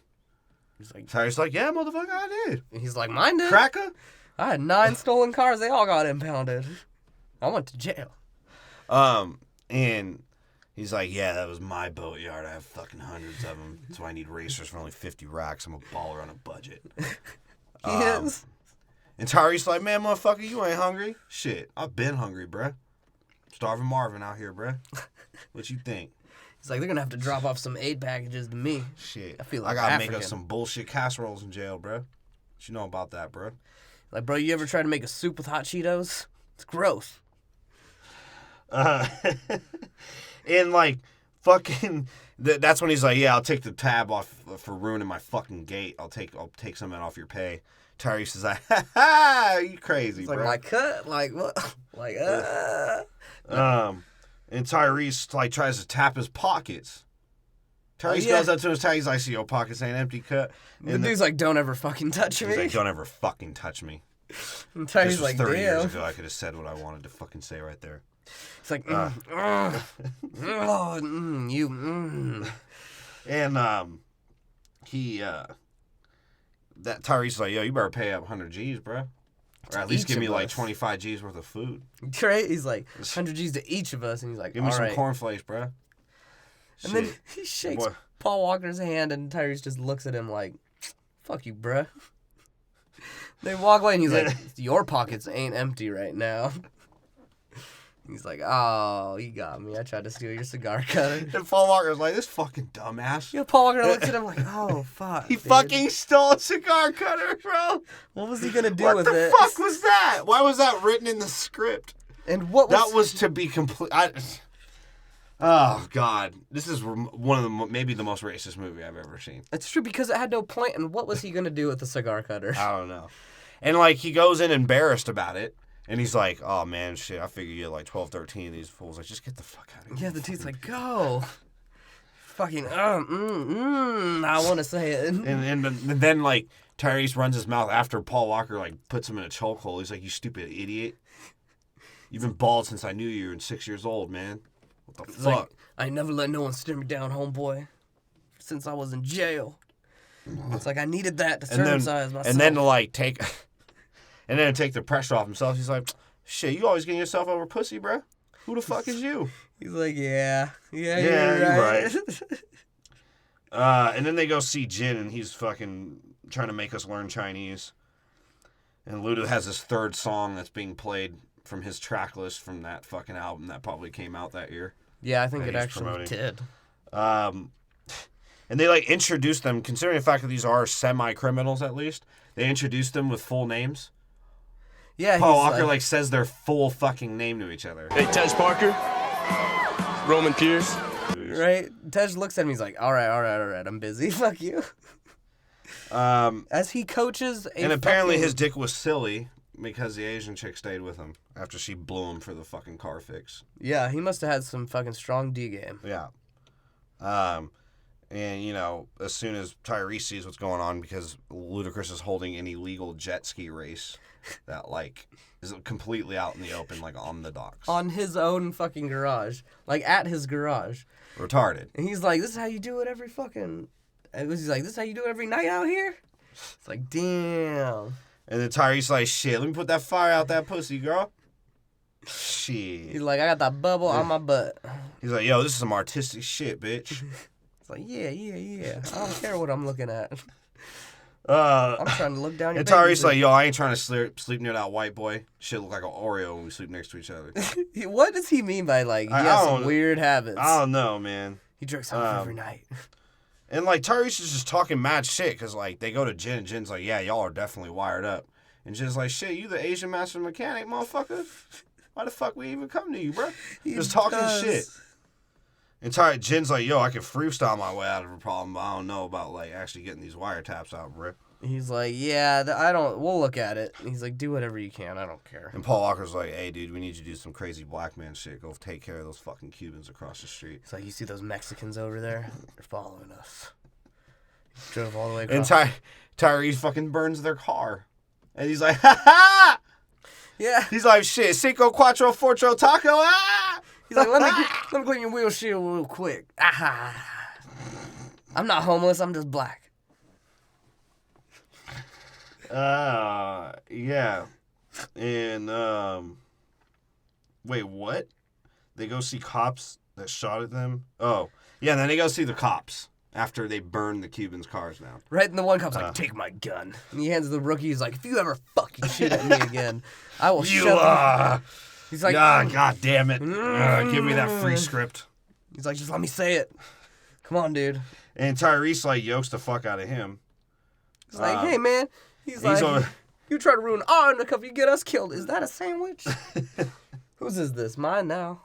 He's like, Tyrese's like, yeah, motherfucker, I did. And he's like, mine did. Cracker? I had 9 stolen cars. They all got impounded. I went to jail. And he's like, yeah, that was my boatyard. I have fucking hundreds of them. That's why I need racers for only 50 racks. I'm a baller on a budget. He is. And Tyrese's like, man, motherfucker, you ain't hungry? Shit, I've been hungry, bruh. Starving Marvin out here, bruh. What you think? He's like, they're going to have to drop off some aid packages to me. Shit. I feel like I got to African. make us some bullshit casseroles in jail, bruh. What you know about that, bruh? Like, bro, you ever try to make a soup with hot Cheetos? It's gross. And, like, fucking... That's when he's like, yeah, I'll take the tab off for ruining my fucking gate. I'll take some of it off your pay. Tyrese is like, ha ha, you crazy, it's bro. Like, my cut? Like, what? Like, And Tyrese, like, tries to tap his pockets. Tyrese goes up to his tag. He's like, see, your pockets ain't empty, cut. And the dude's like, don't ever fucking touch me. He's like, don't ever fucking touch me. And Tyrese's this was like, 30 years damn. ago. I could have said what I wanted to fucking say right there. It's like, you. And that Tyrese's like, yo, you better pay up 100 G's, bro. Or at least give me like 25 G's worth of food. Right? He's like, 100 G's to each of us. And he's like, give me all some right. cornflakes, bro. And then he shakes Paul Walker's hand, and Tyrese just looks at him like, fuck you, bruh. They walk away, and he's like, your pockets ain't empty right now. He's like, oh, you got me. I tried to steal your cigar cutter. And Paul Walker's like, this fucking dumbass. Yeah, Paul Walker looks at him like, oh, fuck. He fucking stole a cigar cutter, bro. What was he going to do with it? What the fuck was that? Why was that written in the script? And what was... That was to be complete... Oh, God. This is one of the... Maybe the most racist movie I've ever seen. It's true, because it had no point, and what was he going to do with the cigar cutter? I don't know. And, like, he goes in embarrassed about it. And he's like, oh, man, shit, I figure you had like 12, 13 of these fools. Like, just get the fuck out of here. Yeah, the dude's like, go. Fucking, I want to say it. And then, like, Tyrese runs his mouth after Paul Walker, like, puts him in a chokehold. He's like, you stupid idiot. You've been bald since I knew you and 6 years old, man. What the fuck? Like, I never let no one stare me down, homeboy. Since I was in jail. It's like, I needed that to circumcise myself. And then to like take the pressure off himself. He's like, shit, you always getting yourself over pussy, bro. Who the fuck is you? He's like, yeah, you're right. And then they go see Jin, and he's fucking trying to make us learn Chinese. And Luda has this third song that's being played from his track list from that fucking album that probably came out that year. Yeah, I think it actually did. And they like introduced them, considering the fact that these are semi-criminals at least. They introduced them with full names. Yeah, Paul Walker like says their full fucking name to each other. Hey, Tej Parker, Roman Pierce. Right? Tej looks at him. He's like, all right. I'm busy. Fuck you. As he coaches and apparently his dick was silly because the Asian chick stayed with him after she blew him for the fucking car fix. Yeah, he must have had some fucking strong D game. Yeah. And, you know, as soon as Tyrese sees what's going on, because Ludacris is holding an illegal jet ski race that, like, is completely out in the open, like, on the docks. On his own fucking garage. Like, at his garage. Retarded. And he's like, this is how you do it every fucking... And he's like, this is how you do it every night out here? It's like, damn. And then Tyrese's like, shit, let me put that fire out that pussy, girl. Shit. He's like, I got that bubble on my butt. He's like, yo, this is some artistic shit, bitch. It's like, yeah. I don't care what I'm looking at. I'm trying to look down your And Tyrese's like, yo, I ain't trying to sleep near that white boy. Shit look like an Oreo when we sleep next to each other. What does he mean by, like, he has some weird habits? I don't know, man. He drinks off every night. And, like, Tyrese is just talking mad shit because, like, they go to Jin, and Jin's like, yeah, y'all are definitely wired up. And Jin's like, shit, you the Asian master mechanic, motherfucker? Why the fuck we even come to you, bro? Just talking shit. And Jin's like, yo, I can freestyle my way out of a problem, but I don't know about, like, actually getting these wiretaps out, bro. He's like, yeah, we'll look at it. He's like, do whatever you can, I don't care. And Paul Walker's like, hey, dude, we need you to do some crazy black man shit. Go take care of those fucking Cubans across the street. He's like, you see those Mexicans over there? They're following us. He drove all the way across. And Tyrese fucking burns their car. And he's like, ha ha! Yeah. He's like, shit, cinco, cuatro, fortro, taco, ah! He's like, let me clean your windshield real quick. Ah. I'm not homeless, I'm just black. Yeah. And, wait, what? They go see cops that shot at them? Oh. Yeah, and then they go see the cops after they burn the Cubans' cars down. Right, and the one cop's like, take my gun. And he hands the rookie, he's like, if you ever fucking shoot at me again, I will shove you. He's like, God damn it. Give me that free script. He's like, just let me say it. Come on, dude. And Tyrese, like, yokes the fuck out of him. He's like, hey, man. He's like, you try to ruin our undercover, you get us killed. Is that a sandwich? Whose is this? Mine now.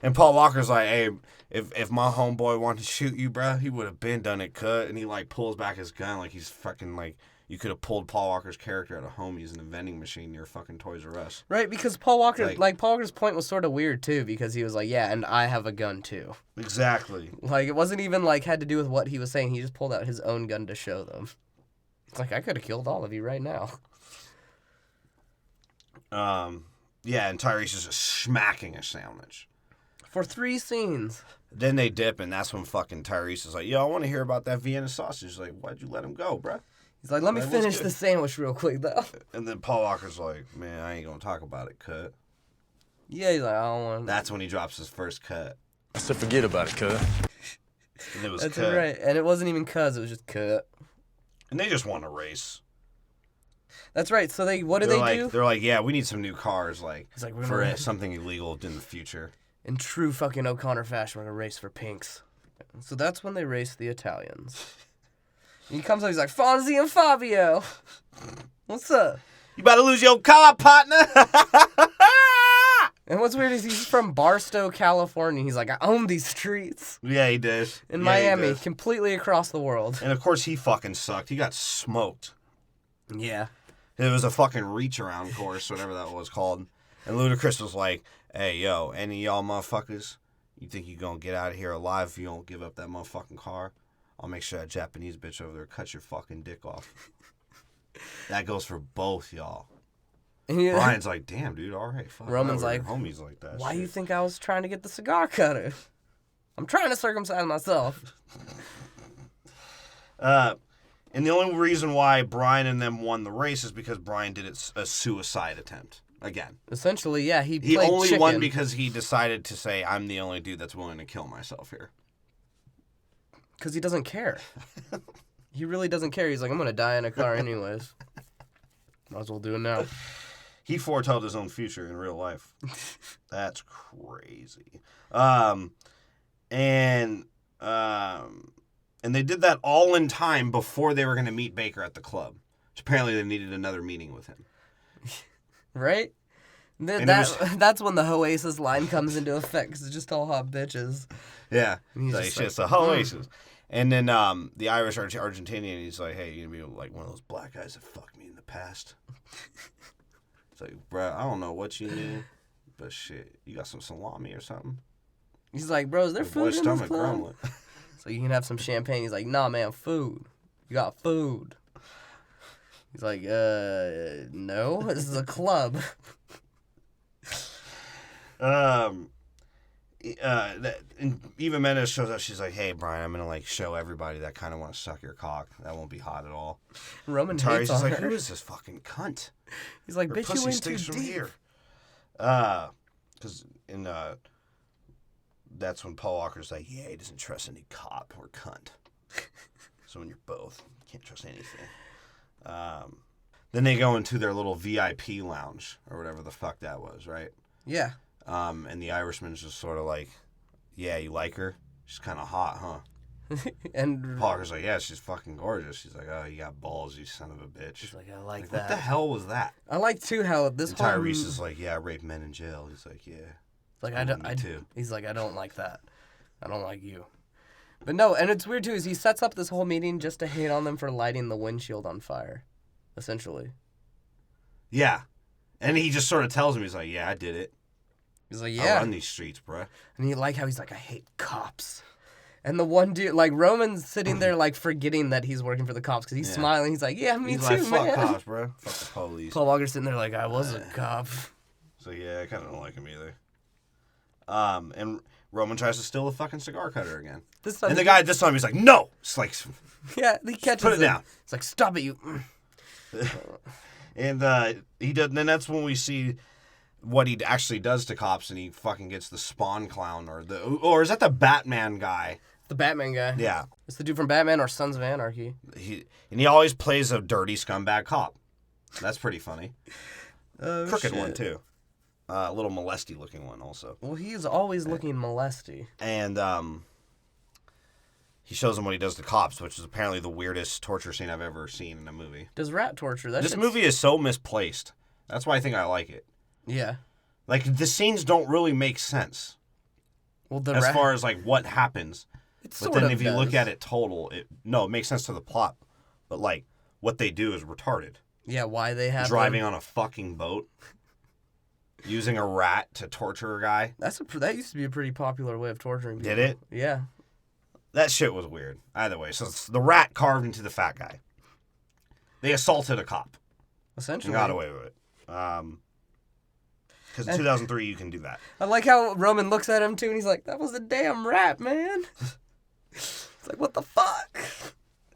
And Paul Walker's like, hey, if my homeboy wanted to shoot you, bro, he would have been done it, cut. And he, like, pulls back his gun like he's fucking, like, you could have pulled Paul Walker's character out of Homies in a vending machine near fucking Toys R Us. Right, because Paul Walker, Paul Walker's point was sort of weird, too, because he was like, yeah, and I have a gun, too. Exactly. Like, it wasn't even, like, had to do with what he was saying. He just pulled out his own gun to show them. It's like, I could have killed all of you right now. Yeah, and Tyrese is just smacking a sandwich. For 3 scenes. Then they dip, and that's when fucking Tyrese is like, yo, I want to hear about that Vienna sausage. He's like, why'd you let him go, bro? He's like, let me finish the sandwich real quick, though. And then Paul Walker's like, man, I ain't going to talk about it, cut. Yeah, he's like, I don't want to. That's when he drops his first cut. I said, forget about it, cut. And it was That's cut. right. And it wasn't even cuz, it was just cut. And they just want to race. That's right. So what do they do? They're like, yeah, we need some new cars, like we're for gonna... something illegal in the future. In true fucking O'Connor fashion, we're going to race for pinks. So that's when they race the Italians. And he comes up, he's like, Fonzie and Fabio. What's up? You about to lose your car, partner? And what's weird is he's from Barstow, California. He's like, I own these streets. Yeah, he does. In Miami, completely across the world. And of course he fucking sucked. He got smoked. Yeah. It was a fucking reach around course, whatever that was called. And Ludacris was like, hey, yo, any of y'all motherfuckers, you think you gonna get out of here alive if you don't give up that motherfucking car? I'll make sure that Japanese bitch over there cuts your fucking dick off. That goes for both y'all. Brian's like, damn, dude, all right. Fuck, Roman's like, homies like that. Why shit. you think I was trying to get the cigar cutter? I'm trying to circumcise myself. And the only reason why Brian and them won the race is because Brian did a suicide attempt. Again. Essentially, yeah, he He played only chicken. won because he decided to say, I'm the only dude that's willing to kill myself here. Because he doesn't care. He really doesn't care. He's like, I'm going to die in a car anyways. Might as well do it now. He foretold his own future in real life. That's crazy. And they did that all in time before they were going to meet Baker at the club. Which apparently they needed another meeting with him. Right? That's when the Oasis line comes into effect, because it's just all hot bitches. Yeah. He's Like, just shit's like, the Oasis. And then the Irish Argentinian, he's like, hey, you gonna be like one of those black guys that fucked me in the past? It's like, bro, I don't know what you knew, but shit, you got some salami or something? He's like, bro, is there Your food boy's in this stomach club? grumbling. So you can have some champagne. He's like, nah, man, food. You got food. He's like, no, this is a club. And Eva Mendes shows up. She's like, hey, Brian, I'm going to, like, show everybody that kind of want to suck your cock. That won't be hot at all. Roman Tyrese hates is on like, her. who is this fucking cunt? He's like, Her bitch, you pussy went too stinks from deep. here. Because that's when Paul Walker's like, yeah, he doesn't trust any cop or cunt. So when you're both, you can't trust anything. Then they go into their little VIP lounge or whatever the fuck that was, right? Yeah. And the Irishman's just sort of like, yeah, you like her? She's kind of hot, huh? And Paul Walker's like, yeah, she's fucking gorgeous. She's like, oh, you got balls, you son of a bitch. he's like, I like What the that. hell was that? I like, too, how this And whole... Tyrese is like, yeah, I rape men in jail. He's like, yeah. Like, Me too. He's like, I don't like that. I don't like you. But no, and it's weird, too, is he sets up this whole meeting just to hate on them for lighting the windshield on fire, essentially. Yeah. And he just sort of tells him, he's like, yeah, I did it. He's like, I yeah. run these streets, bruh. And you like how he's like, I hate cops. And the one dude, like, Roman's sitting there, like, forgetting that he's working for the cops, because he's smiling. He's like, yeah, me He's too, like, man. fuck cops, bruh. Fuck the police. Paul Walker's sitting there like, I was a cop. So, yeah, I kind of don't like him either. And Roman tries to steal the fucking cigar cutter again. This time And the guy, this time, he's like, no! It's like, yeah, he catches put it him. down. It's like, stop it, you. And he does. Then that's when we see what he actually does to cops, and he fucking gets the Spawn clown, or is that the Batman guy? The Batman guy. Yeah. It's the dude from Batman or Sons of Anarchy. He always plays a dirty scumbag cop. That's pretty funny. Crooked shit. one too. A little molesty looking one also. Well, he's always looking molesty. And he shows him what he does to cops, which is apparently the weirdest torture scene I've ever seen in a movie. Does rat torture? This movie is so misplaced. That's why I think I like it. Yeah. Like, the scenes don't really make sense. Well, the as far as, like, what happens. But then if you look at it total, it makes sense to the plot. But, like, what they do is retarded. Yeah, why they have driving on a fucking boat. Using a rat to torture a guy. That used to be a pretty popular way of torturing people. Did it? Yeah. That shit was weird. Either way, so it's the rat carved into the fat guy. They assaulted a cop. Essentially. And got away with it. Because in 2003, you can do that. I like how Roman looks at him, too, and he's like, that was a damn rat, man. It's like, what the fuck?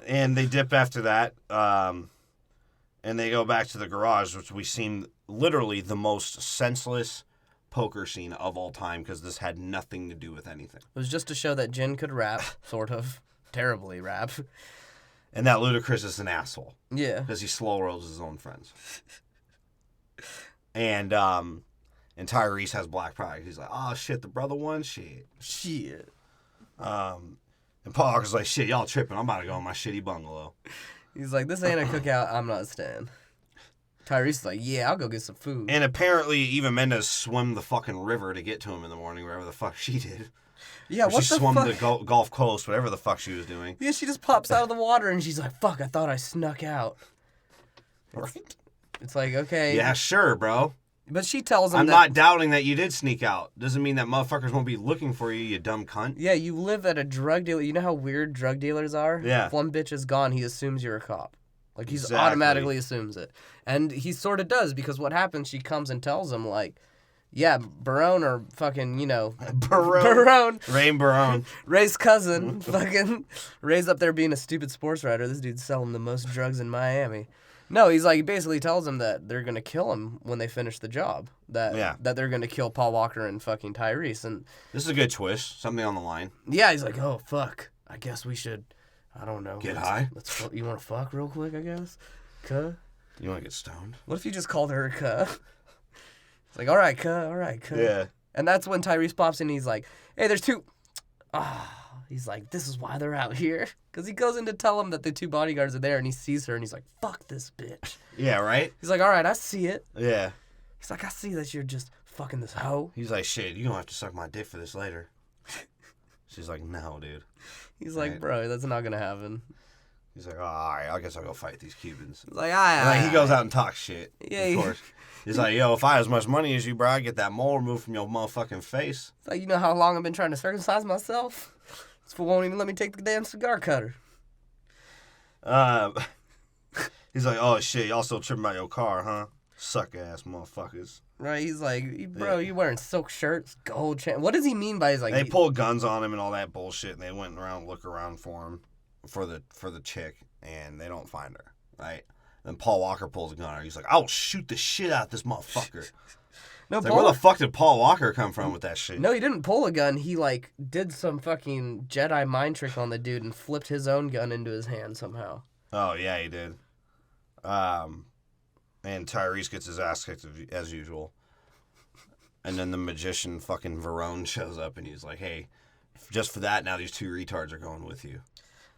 And they dip after that, and they go back to the garage, which we seem literally the most senseless poker scene of all time, because this had nothing to do with anything. It was just to show that Jin could rap, sort of. Terribly rap. And that Ludacris is an asshole. Yeah. Because he slow rolls his own friends. And Tyrese has black pride. He's like, oh, shit, the brother won? Shit. And Paul Walker's like, shit, y'all tripping. I'm about to go in my shitty bungalow. He's like, this ain't a cookout. I'm not staying. Tyrese is like, yeah, I'll go get some food. And apparently, Eva Mendes swam the fucking river to get to him in the morning, wherever the fuck she did. Yeah, or what she the swam fuck? the Gulf Coast, whatever the fuck she was doing. Yeah, she just pops out of the water and she's like, fuck, I thought I snuck out. Right? It's like, okay. Yeah, sure, bro. But she tells him I'm not doubting that you did sneak out. Doesn't mean that motherfuckers won't be looking for you, you dumb cunt. Yeah, you live at a drug dealer. You know how weird drug dealers are? Yeah. If one bitch is gone, he assumes you're a cop. Like, Exactly. automatically assumes it. And he sort of does, because what happens, she comes and tells him, like, Yeah, Barone or fucking, Barone. Ray Barone. Ray's cousin. Fucking Ray's up there being a stupid sports writer. This dude's selling the most drugs in Miami. No, he's like, he basically tells him that they're going to kill him when they finish the job. That they're going to kill Paul Walker and fucking Tyrese. And this is a good twist. Something on the line. Yeah, he's like, oh, fuck. I guess we should, I don't know. Get high? You want to fuck real quick, I guess? Cuh? You want to get stoned? What if you just called her cuh? It's like, all right, cuh. Yeah. And that's when Tyrese pops in and he's like, hey, there's two. He's like, this is why they're out here. Because he goes in to tell him that the two bodyguards are there and he sees her and he's like, fuck this bitch. Yeah, right? He's like, all right, I see it. Yeah. He's like, I see that you're just fucking this hoe. He's like, shit, you're going to have to suck my dick for this later. She's like, no, dude. He's like, bro, that's not going to happen. He's like, oh, all right, I guess I'll go fight these Cubans. He's like, all right. He goes out and talks shit. Yeah, of course. He's like, yo, if I had as much money as you, bro, I'd get that mole removed from your motherfucking face. It's like, you know how long I've been trying to circumcise myself? This fool won't even let me take the damn cigar cutter. He's like, oh, shit, y'all still tripping about your car, huh? Suck-ass motherfuckers. Right, he's like, bro, you wearing silk shirts, gold chain. What does he mean by his like? They pulled guns on him and all that bullshit, and they went around look around for him, for the chick, and they don't find her, right? Then Paul Walker pulls a gun on her. He's like, I'll shoot the shit out this motherfucker. No, like, where the fuck did Paul Walker come from with that shit? No, he didn't pull a gun. He, like, did some fucking Jedi mind trick on the dude and flipped his own gun into his hand somehow. Oh, yeah, he did. And Tyrese gets his ass kicked as usual. And then the magician fucking Verone shows up and he's like, hey, just for that, now these two retards are going with you.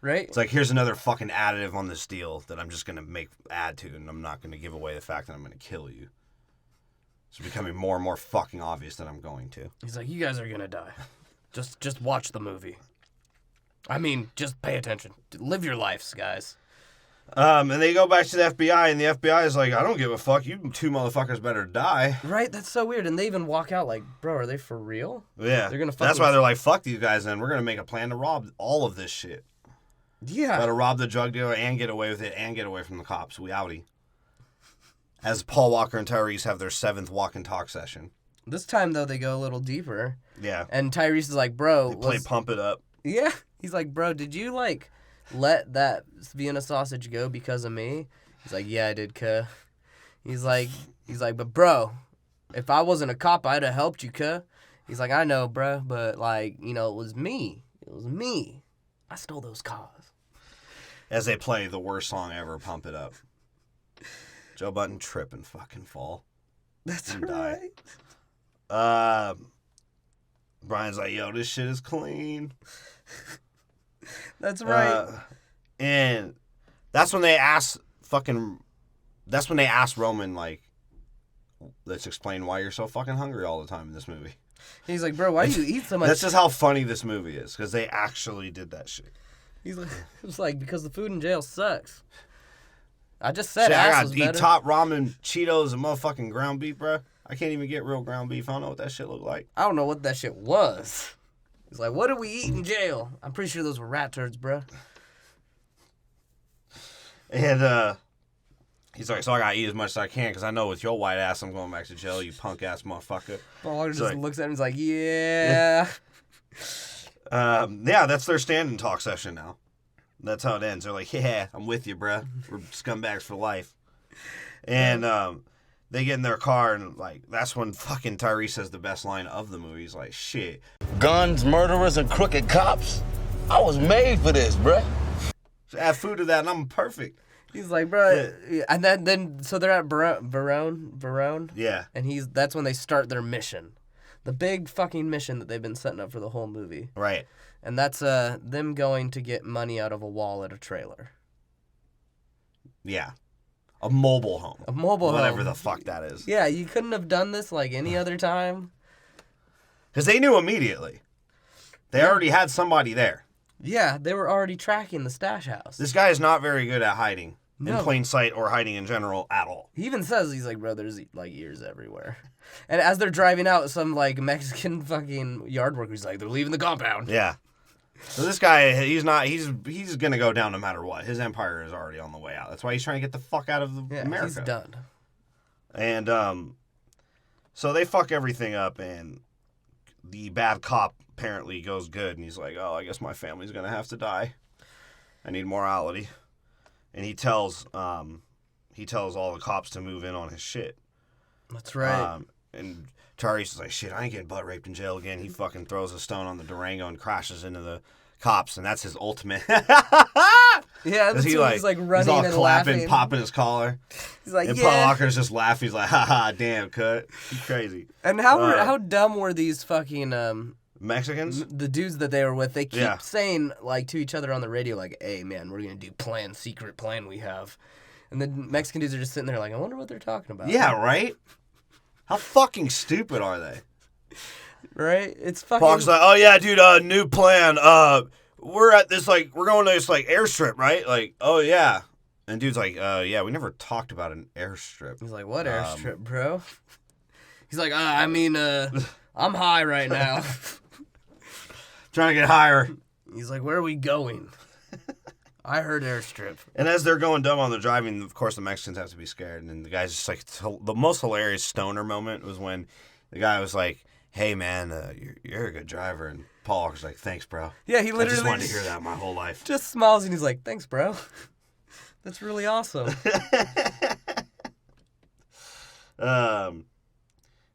Right? It's like, here's another fucking additive on this deal that I'm just going to add to, and I'm not going to give away the fact that I'm going to kill you. It's becoming more and more fucking obvious that I'm going to. He's like, you guys are going to die. Just watch the movie. I mean, just pay attention. Live your lives, guys. And they go back to the FBI, and the FBI is like, I don't give a fuck. You two motherfuckers better die. Right? That's so weird. And they even walk out like, bro, are they for real? Yeah. They're gonna. That's why they're like, fuck these guys, then. We're going to make a plan to rob all of this shit. Yeah. Got to rob the drug dealer and get away with it and get away from the cops. We outie. As Paul Walker and Tyrese have their 7th walk and talk session. This time, though, they go a little deeper. Yeah. And Tyrese is like, bro. They play Pump It Up. Yeah. He's like, bro, did you, like, let that Vienna sausage go because of me? He's like, yeah, I did, cuh. He's like, but bro, if I wasn't a cop, I'd have helped you, cuh. He's like, I know, bro, but, like, it was me. It was me. I stole those cars. As they play the worst song ever, Pump It Up. Joe Budden trip and fucking fall. That's and right. Die. Brian's like, yo, this shit is clean. That's right. And that's when they ask Roman, like, let's explain why you're so fucking hungry all the time in this movie. He's like, bro, why do you eat so much? That's just how funny this movie is, because they actually did that shit. He's like, it's like, because the food in jail sucks. I just said I ass got was to eat better. top ramen, Cheetos, and motherfucking ground beef, bro. I can't even get real ground beef. I don't know what that shit look like. I don't know what that shit was. He's like, what do we eat in jail? I'm pretty sure those were rat turds, bro. And he's like, so I gotta eat as much as I can, because I know with your white ass I'm going back to jail, you punk ass motherfucker. Paul Walker just like, looks at him and he's like, yeah. Yeah, that's their stand and talk session now. That's how it ends. They're like, yeah, I'm with you, bruh. We're scumbags for life. And they get in their car, and, like, that's when fucking Tyrese says the best line of the movie. He's like, shit. Guns, murderers, and crooked cops? I was made for this, bruh. So add food to that, and I'm perfect. He's like, bro. Yeah. And then so they're at Verone. Yeah. And that's when they start their mission. The big fucking mission that they've been setting up for the whole movie. Right. And that's them going to get money out of a wall at a trailer. Yeah. A mobile home. A mobile home. Whatever the fuck that is. Yeah, you couldn't have done this like any other time. Because they knew immediately. They already had somebody there. Yeah, they were already tracking the stash house. This guy is not very good at hiding. No. In plain sight or hiding in general at all. He even says, he's like, bro, there's like ears everywhere. And as they're driving out, some like Mexican fucking yard worker's like, they're leaving the compound. Yeah. So this guy, he's going to go down no matter what. His empire is already on the way out. That's why he's trying to get the fuck out of America. He's done. And So they fuck everything up, and the bad cop apparently goes good, and he's like, oh, I guess my family's going to have to die. I need morality. And he tells all the cops to move in on his shit. That's right. And Tyrese is like, shit, I ain't getting butt raped in jail again. He fucking throws a stone on the Durango and crashes into the cops, and that's his ultimate. Yeah, that's he's like running he's all and clapping, laughing. popping his collar. He's like, and yeah. Paul Walker's just laughing. He's like, ha ha, damn, cut. He's crazy. And how dumb were these fucking Mexicans? the dudes that they were with? They keep Yeah. saying like to each other on the radio, like, "Hey man, we're gonna do secret plan we have," and the Mexican dudes are just sitting there like, "I wonder what they're talking about." Yeah, right. How fucking stupid are they? Right? It's fucking. Paul's like, oh yeah, dude, new plan. We're at this we're going to this airstrip, right? Like, oh yeah. And dude's like, yeah, we never talked about an airstrip. He's like, "What airstrip, bro?" He's like, I mean, I'm high right now. Trying to get higher. He's like, "Where are we going?" I heard airstrip. And as they're going dumb on the driving, of course, the Mexicans have to be scared. And the guy's just like, the most hilarious stoner moment was when the guy was like, hey, man, you're a good driver. And Paul Walker's like, thanks, bro. Yeah, he literally I just wanted to hear that my whole life. just smiles and he's like, "Thanks, bro. That's really awesome."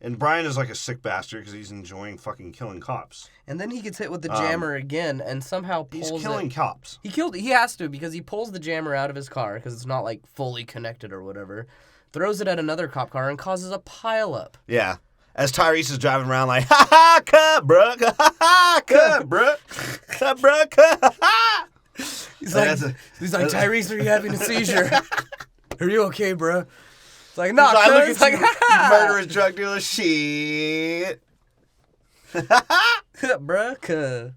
And Brian is like a sick bastard because he's enjoying fucking killing cops. And then he gets hit with the jammer again and somehow pulls He's killing it. cops. He has to because he pulls the jammer out of his car because it's not like fully connected or whatever. Throws it at another cop car and causes a pileup. Yeah. As Tyrese is driving around like, ha ha, cut, bro, ha ha, cut, bro, cut, bro, cut, ha ha. He's like, "Tyrese, are you having a seizure? Are you okay, bro?" It's like, "No, I look cuz." at It's like, you, murderous drug dealer, shit. "Bruh, cuz."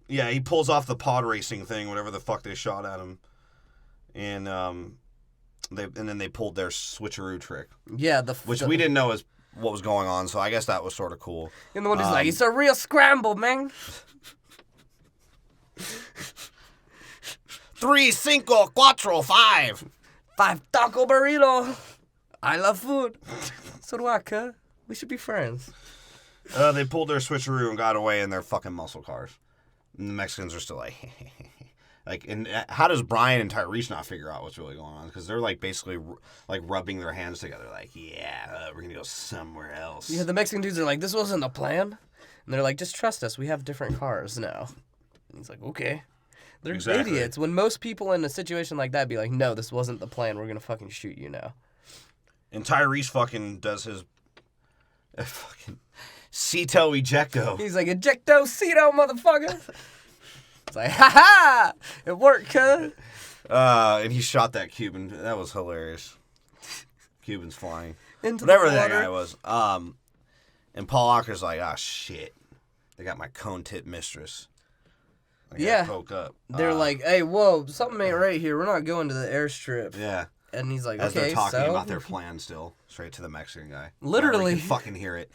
Yeah, he pulls off the pod racing thing, whatever the fuck they shot at him, and then they pulled their switcheroo trick, Yeah, which we didn't know what was going on, so I guess that was sort of cool. And the one who's like, "It's a real scramble, man." 3, 5, 4, 5. 5 taco burrito. I love food. So do I, cuz. We should be friends. They pulled their switcheroo and got away in their fucking muscle cars. And the Mexicans are still like, and how does Brian and Tyrese not figure out what's really going on? Because they're like basically like rubbing their hands together, like, yeah, we're gonna go somewhere else. Yeah, the Mexican dudes are like, "This wasn't the plan." And they're like, "Just trust us. We have different cars now." And he's like, "Okay." They're Exactly. idiots. When most people in a situation like that be like, "No, this wasn't the plan. We're gonna fucking shoot you now." And Tyrese fucking does his fucking Cito ejecto. He's like, "Ejecto Cito, motherfucker." It's like, "Ha ha! It worked, cuz." And he shot that Cuban. That was hilarious. Cubans flying. Into Whatever the that water. guy was. And Paul Walker's like, ah, shit. They got my cone tip mistress. I gotta Yeah. poke up. They're like, "Hey, whoa, something ain't right here. We're not going to the airstrip." Yeah. And he's like, As "Okay, they're talking so?" about their plan still. Straight to the Mexican guy. Literally. Wherever he can fucking hear it.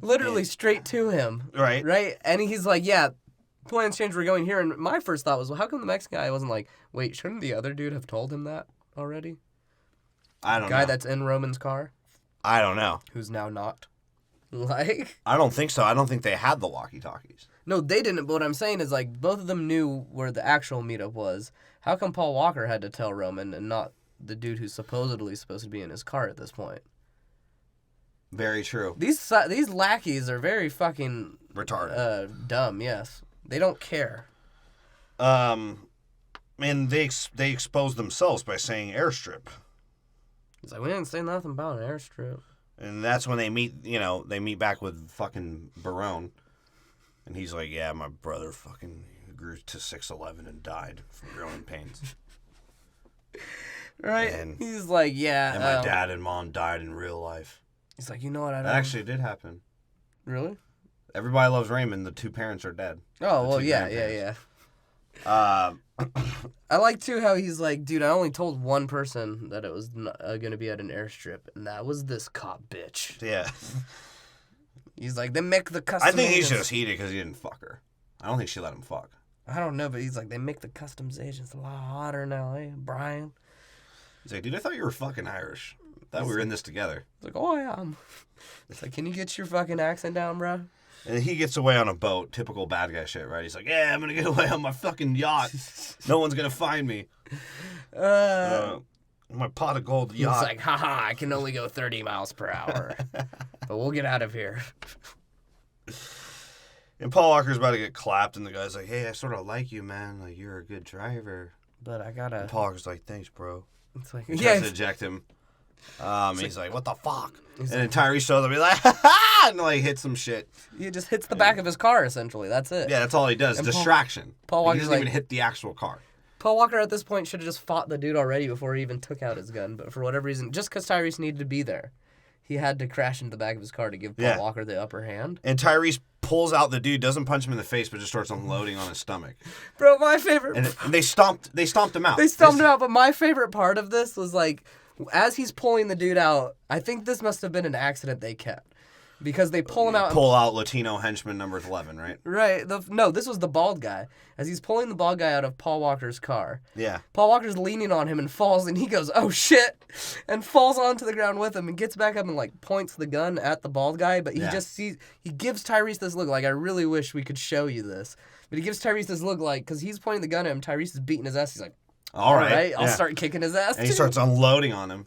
Literally straight to him. Right. Right? And he's like, "Yeah, plans changed. We're going here." And my first thought was, well, how come the Mexican guy wasn't like, "Wait, shouldn't the other dude have told him that already?" I don't Guy know. that's in Roman's car, I don't know. who's now not. Like, I don't think so. I don't think they had the walkie-talkies. no, they didn't. But what I'm saying is, like, both of them knew where the actual meetup was. How come Paul Walker had to tell Roman and not the dude who's supposedly supposed to be in his car at this point? Very true. These lackeys are very fucking dumb. Yes, they don't care. And they expose themselves by saying airstrip. He's like, "We didn't say nothing about an airstrip." And that's when they meet, they meet back with fucking Barone. And he's like, yeah, my brother fucking grew to 6'11" and died from growing pains. Right? And he's like, "Yeah." And my dad and mom died in real life. He's like, "You know what? I don't." That actually did happen. Really? Everybody Loves Raymond. The 2 parents are dead. Oh, The well, 2 yeah. grandparents. I like, too, how he's like, "Dude, I only told one person that it was going to be at an airstrip, and that was this cop bitch." Yeah. He's like, "They make the custom I think he's agents." just heated because he didn't fuck her. I don't think she let him fuck. I don't know, but he's like, "They make the customs agents a lot hotter now, eh, Brian?" He's like, dude, I thought you were fucking Irish. Thought we were in this together. It's like, oh, yeah. It's like, can you get your fucking accent down, bro? And he gets away on a boat. Typical bad guy shit, right? He's like, yeah, I'm going to get away on my fucking yacht. No one's going to find me. My pot of gold yacht. He's like, haha, I can only go 30 miles per hour. But we'll get out of here. And Paul Walker's about to get clapped, and the guy's like, hey, I sort of like you, man. Like, you're a good driver. But I gotta... And Paul Walker's like, thanks, bro. It's like, He tries to eject him. He's like, what the fuck? And then Tyrese shows up, he's like, ha-ha! And like hits some shit. He just hits the back of his car, essentially. That's it. Yeah, that's all he does. And Distraction. Paul He Walker's doesn't like... even hit the actual car. Paul Walker at this point should have just fought the dude already before he even took out his gun. But for whatever reason, just because Tyrese needed to be there, he had to crash into the back of his car to give Paul Walker the upper hand. And Tyrese pulls out the dude, doesn't punch him in the face, but just starts unloading on his stomach. Bro, my favorite... And they stomped him out. They stomped him out, but my favorite part of this was like, as he's pulling the dude out, I think this must have been an accident they kept. Because they pull him out. Pull out Latino henchman number 11, right? Right. No, this was the bald guy. As he's pulling the bald guy out of Paul Walker's car. Yeah. Paul Walker's leaning on him and falls, and he goes, oh shit, and falls onto the ground with him and gets back up and like points the gun at the bald guy, but he just sees, he gives Tyrese this look like, I really wish we could show you this. But he gives Tyrese this look like, because he's pointing the gun at him, Tyrese is beating his ass, he's like, all right, I'll start kicking his ass. And he starts unloading on him.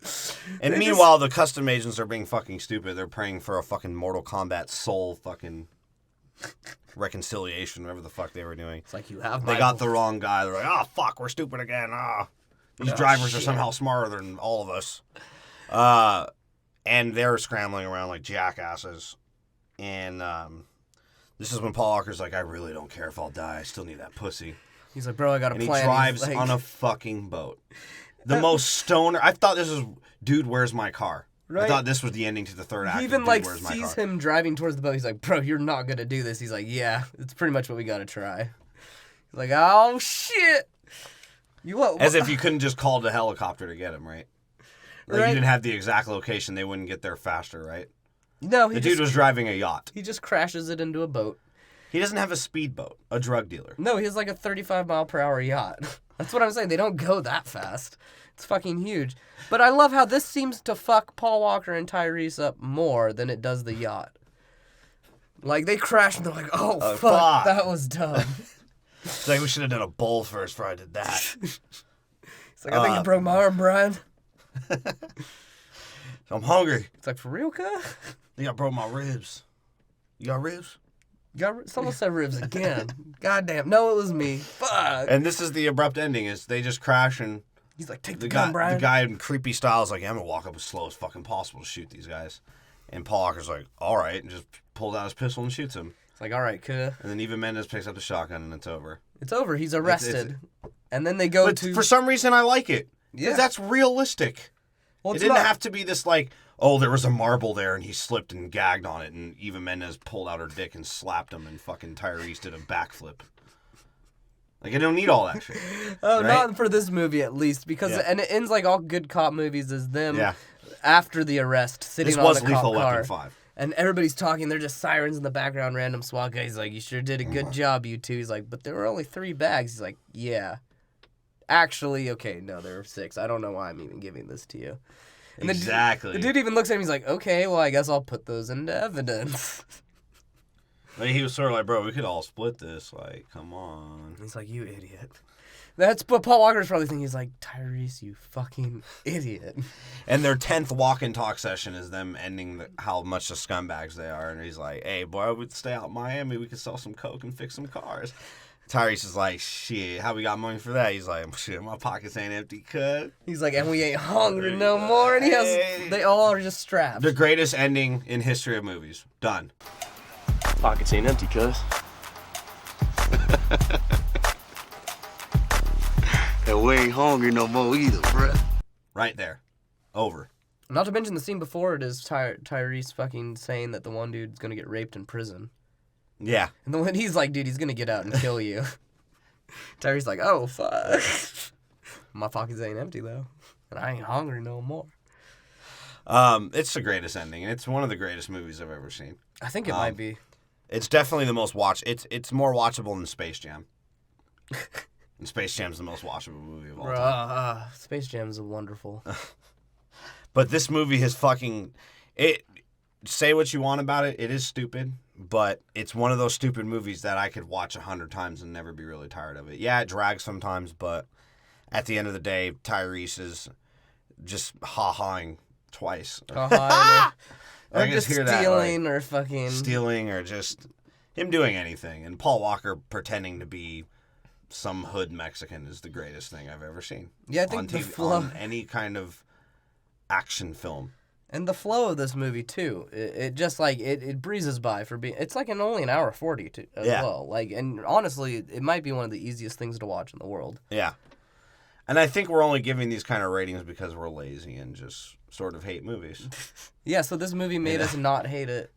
And meanwhile, the custom agents are being fucking stupid. They're praying for a fucking Mortal Kombat soul fucking reconciliation, whatever the fuck they were doing. It's like, you have They got the wrong guy. They're like, oh, fuck, we're stupid again. These drivers are somehow smarter than all of us. And they're scrambling around like jackasses. And this is when Paul Walker's like, I really don't care if I'll die. I still need that pussy. He's like, bro, I got a plan. And he drives on a fucking boat. The most stoner. I thought this was, dude, where's my car? Right? I thought this was the ending to the third act. He even like sees him driving towards the boat. He's like, bro, you're not going to do this. He's like, yeah, it's pretty much what we got to try. He's like, oh, shit. As if you couldn't just call the helicopter to get him, right? Like, you didn't have the exact location. They wouldn't get there faster, right? No. The dude was driving a yacht. He just crashes it into a boat. He doesn't have a speedboat, a drug dealer. No, he has like a 35-mile-per-hour yacht. That's what I'm saying. They don't go that fast. It's fucking huge. But I love how this seems to fuck Paul Walker and Tyrese up more than it does the yacht. Like, they crash and they're like, oh, fuck, that was dumb. It's like, we should have done a bowl first before I did that. It's like, I think you broke my arm, Brian. I'm hungry. It's like, for real, cuz? I think I broke my ribs. You got ribs? Someone said ribs again. Goddamn. No, it was me. Fuck. And this is the abrupt ending, is they just crash and... He's like, take the gun, Brian. The guy in creepy style is like, I'm going to walk up as slow as fucking possible to shoot these guys. And Paul Walker's like, all right, and just pulls out his pistol and shoots him. It's like, all right, cuh. And then Eva Mendes picks up the shotgun and it's over. It's over. He's arrested. And then they go to... For some reason, I like it. Yeah. Because that's realistic. Well, it didn't have to be this like... Oh, there was a marble there, and he slipped and gagged on it, and Eva Mendes pulled out her dick and slapped him, and fucking Tyrese did a backflip. Like, I don't need all that shit. Oh, right? Not for this movie, at least, because and it ends like all good cop movies is them after the arrest, sitting on the cop car. This was Lethal Weapon 5. And everybody's talking, they're just sirens in the background, random SWAT guy. He's like, you sure did a good job, you two. He's like, but there were only 3 bags. He's like, yeah. Actually, okay, no, there were 6. I don't know why I'm even giving this to you. And exactly. The dude even looks at him. He's like, "Okay, well, I guess I'll put those into evidence." Like, he was sort of like, "Bro, we could all split this. Like, come on." He's like, "You idiot." That's what Paul Walker's probably thinking. He's like, "Tyrese, you fucking idiot." And their 10th walk and talk session is them ending how much the scumbags they are. And he's like, "Hey, boy, we'd stay out in Miami. We could sell some coke and fix some cars." Tyrese is like, shit, how we got money for that? He's like, shit, my pockets ain't empty, cut. He's like, and we ain't hungry no more. And they all are just strapped. The greatest ending in history of movies. Done. Pockets ain't empty, cuz. And we ain't hungry no more either, bruh. Right there. Over. Not to mention the scene before it is Tyrese fucking saying that the one dude's gonna get raped in prison. Yeah. And then he's like, dude, he's going to get out and kill you. Tyrese's like, oh, fuck. My pockets ain't empty, though. And I ain't hungry no more. It's the greatest ending, and it's one of the greatest movies I've ever seen. I think it might be. It's definitely the most It's more watchable than Space Jam. And Space Jam's the most watchable movie of all time. Space Jam is wonderful. But this movie has fucking... Say what you want about it. It is stupid. But it's one of those stupid movies that I could watch 100 times and never be really tired of it. Yeah, it drags sometimes, but at the end of the day, Tyrese is just ha-haing twice. Or just stealing or fucking... Stealing or just him doing anything. And Paul Walker pretending to be some hood Mexican is the greatest thing I've ever seen. Yeah, I think on any kind of action film. And the flow of this movie too, it just like it breezes by for being. It's like only an hour 40 too, as well. Like, and honestly, it might be one of the easiest things to watch in the world. Yeah, and I think we're only giving these kind of ratings because we're lazy and just sort of hate movies. Yeah, so this movie made us not hate it,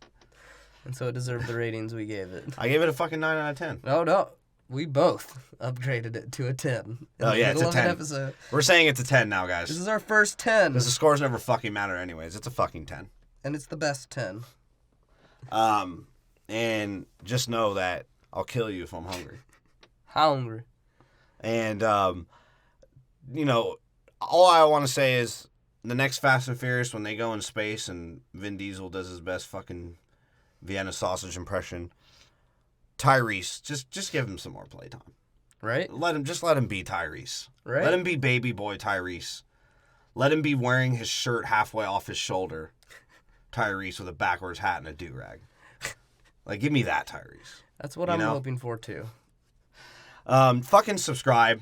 and so it deserved the ratings we gave it. I gave it a fucking 9 out of 10. No. We both upgraded it to a 10. It's a 10. Episode. We're saying it's a 10 now, guys. This is our first 10. Because the scores never fucking matter anyways. It's a fucking 10. And it's the best 10. And just know that I'll kill you if I'm hungry. Hungry. And, all I want to say is the next Fast and Furious, when they go in space and Vin Diesel does his best fucking Vienna sausage impression... Tyrese, just give him some more playtime. Right? Let him be Tyrese. Right? Let him be baby boy Tyrese. Let him be wearing his shirt halfway off his shoulder. Tyrese with a backwards hat and a do-rag. Like, give me that Tyrese. That's what I'm hoping for, too. Fucking subscribe.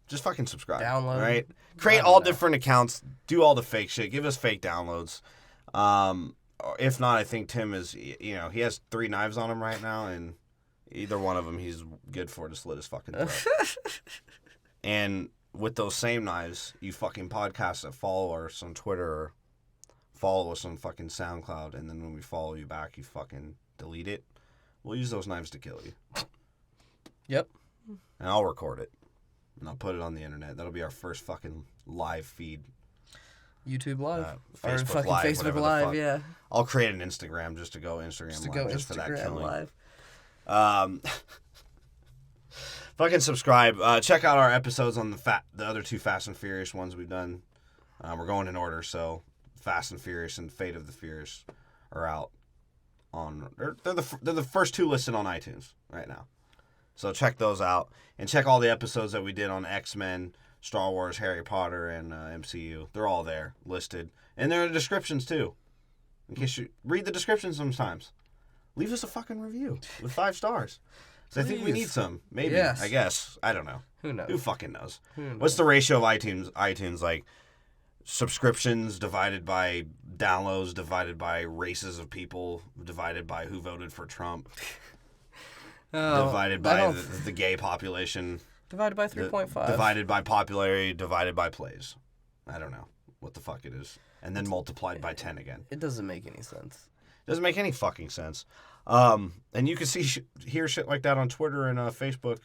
Just fucking subscribe. Download. Right? Create all different accounts. Do all the fake shit. Give us fake downloads. If not, I think Tim is, he has 3 knives on him right now, and either one of them he's good for to slit his fucking throat. And with those same knives, you fucking podcasts that follow us on Twitter or follow us on fucking Soundcloud, and then when we follow you back, you fucking delete it. We'll use those knives to kill you. Yep. And I'll record it, and I'll put it on the internet. That'll be our first fucking live feed. YouTube Live. Facebook or fucking Live, Facebook Live, yeah. I'll create an Instagram just to go Instagram Live for that killing. Fucking subscribe. Check out our episodes on the other 2 Fast and Furious ones we've done. We're going in order, so Fast and Furious and Fate of the Furious are out on. They're the first 2 listed on iTunes right now. So check those out and check all the episodes that we did on X-Men, Star Wars, Harry Potter, and MCU. They're all there, listed. And there are descriptions, too. In case you read the descriptions sometimes. Leave us a fucking review with 5 stars. So I think we need some. Maybe. Yes. I guess. I don't know. Who knows? Who fucking knows? What's the ratio of iTunes like subscriptions divided by downloads, divided by races of people, divided by who voted for Trump, divided by the gay population. Divided by 3.5. Divided by popularity, divided by plays. I don't know what the fuck it is. And then multiplied by 10 again. It doesn't make any sense. It doesn't make any fucking sense. And you can hear shit like that on Twitter and Facebook.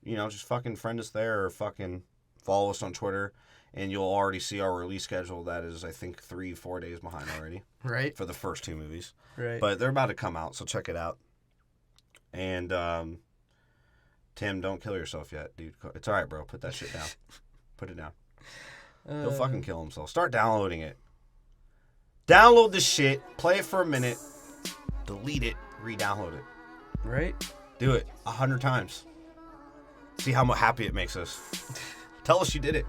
Just fucking friend us there or fucking follow us on Twitter. And you'll already see our release schedule. That is, I think, 3-4 days behind already. Right. For the first 2 movies. Right. But they're about to come out, so check it out. And, Tim, don't kill yourself yet, dude. It's all right, bro. Put that shit down. Put it down. He'll fucking kill himself. Start downloading it. Download the shit. Play it for a minute. Delete it. Re-download it. Right? Do it 100 times. See how happy it makes us. Tell us you did it.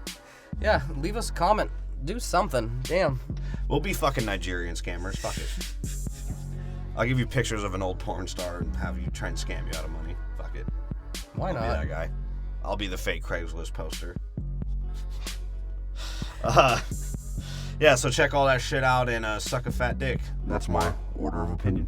Yeah, leave us a comment. Do something. Damn. We'll be fucking Nigerian scammers. Fuck it. I'll give you pictures of an old porn star and have you try and scam you out of money. Fuck it. Why not? I'll be that guy. I'll be the fake Craigslist poster. Yeah, so check all that shit out and suck a fat dick. That's my order of opinion.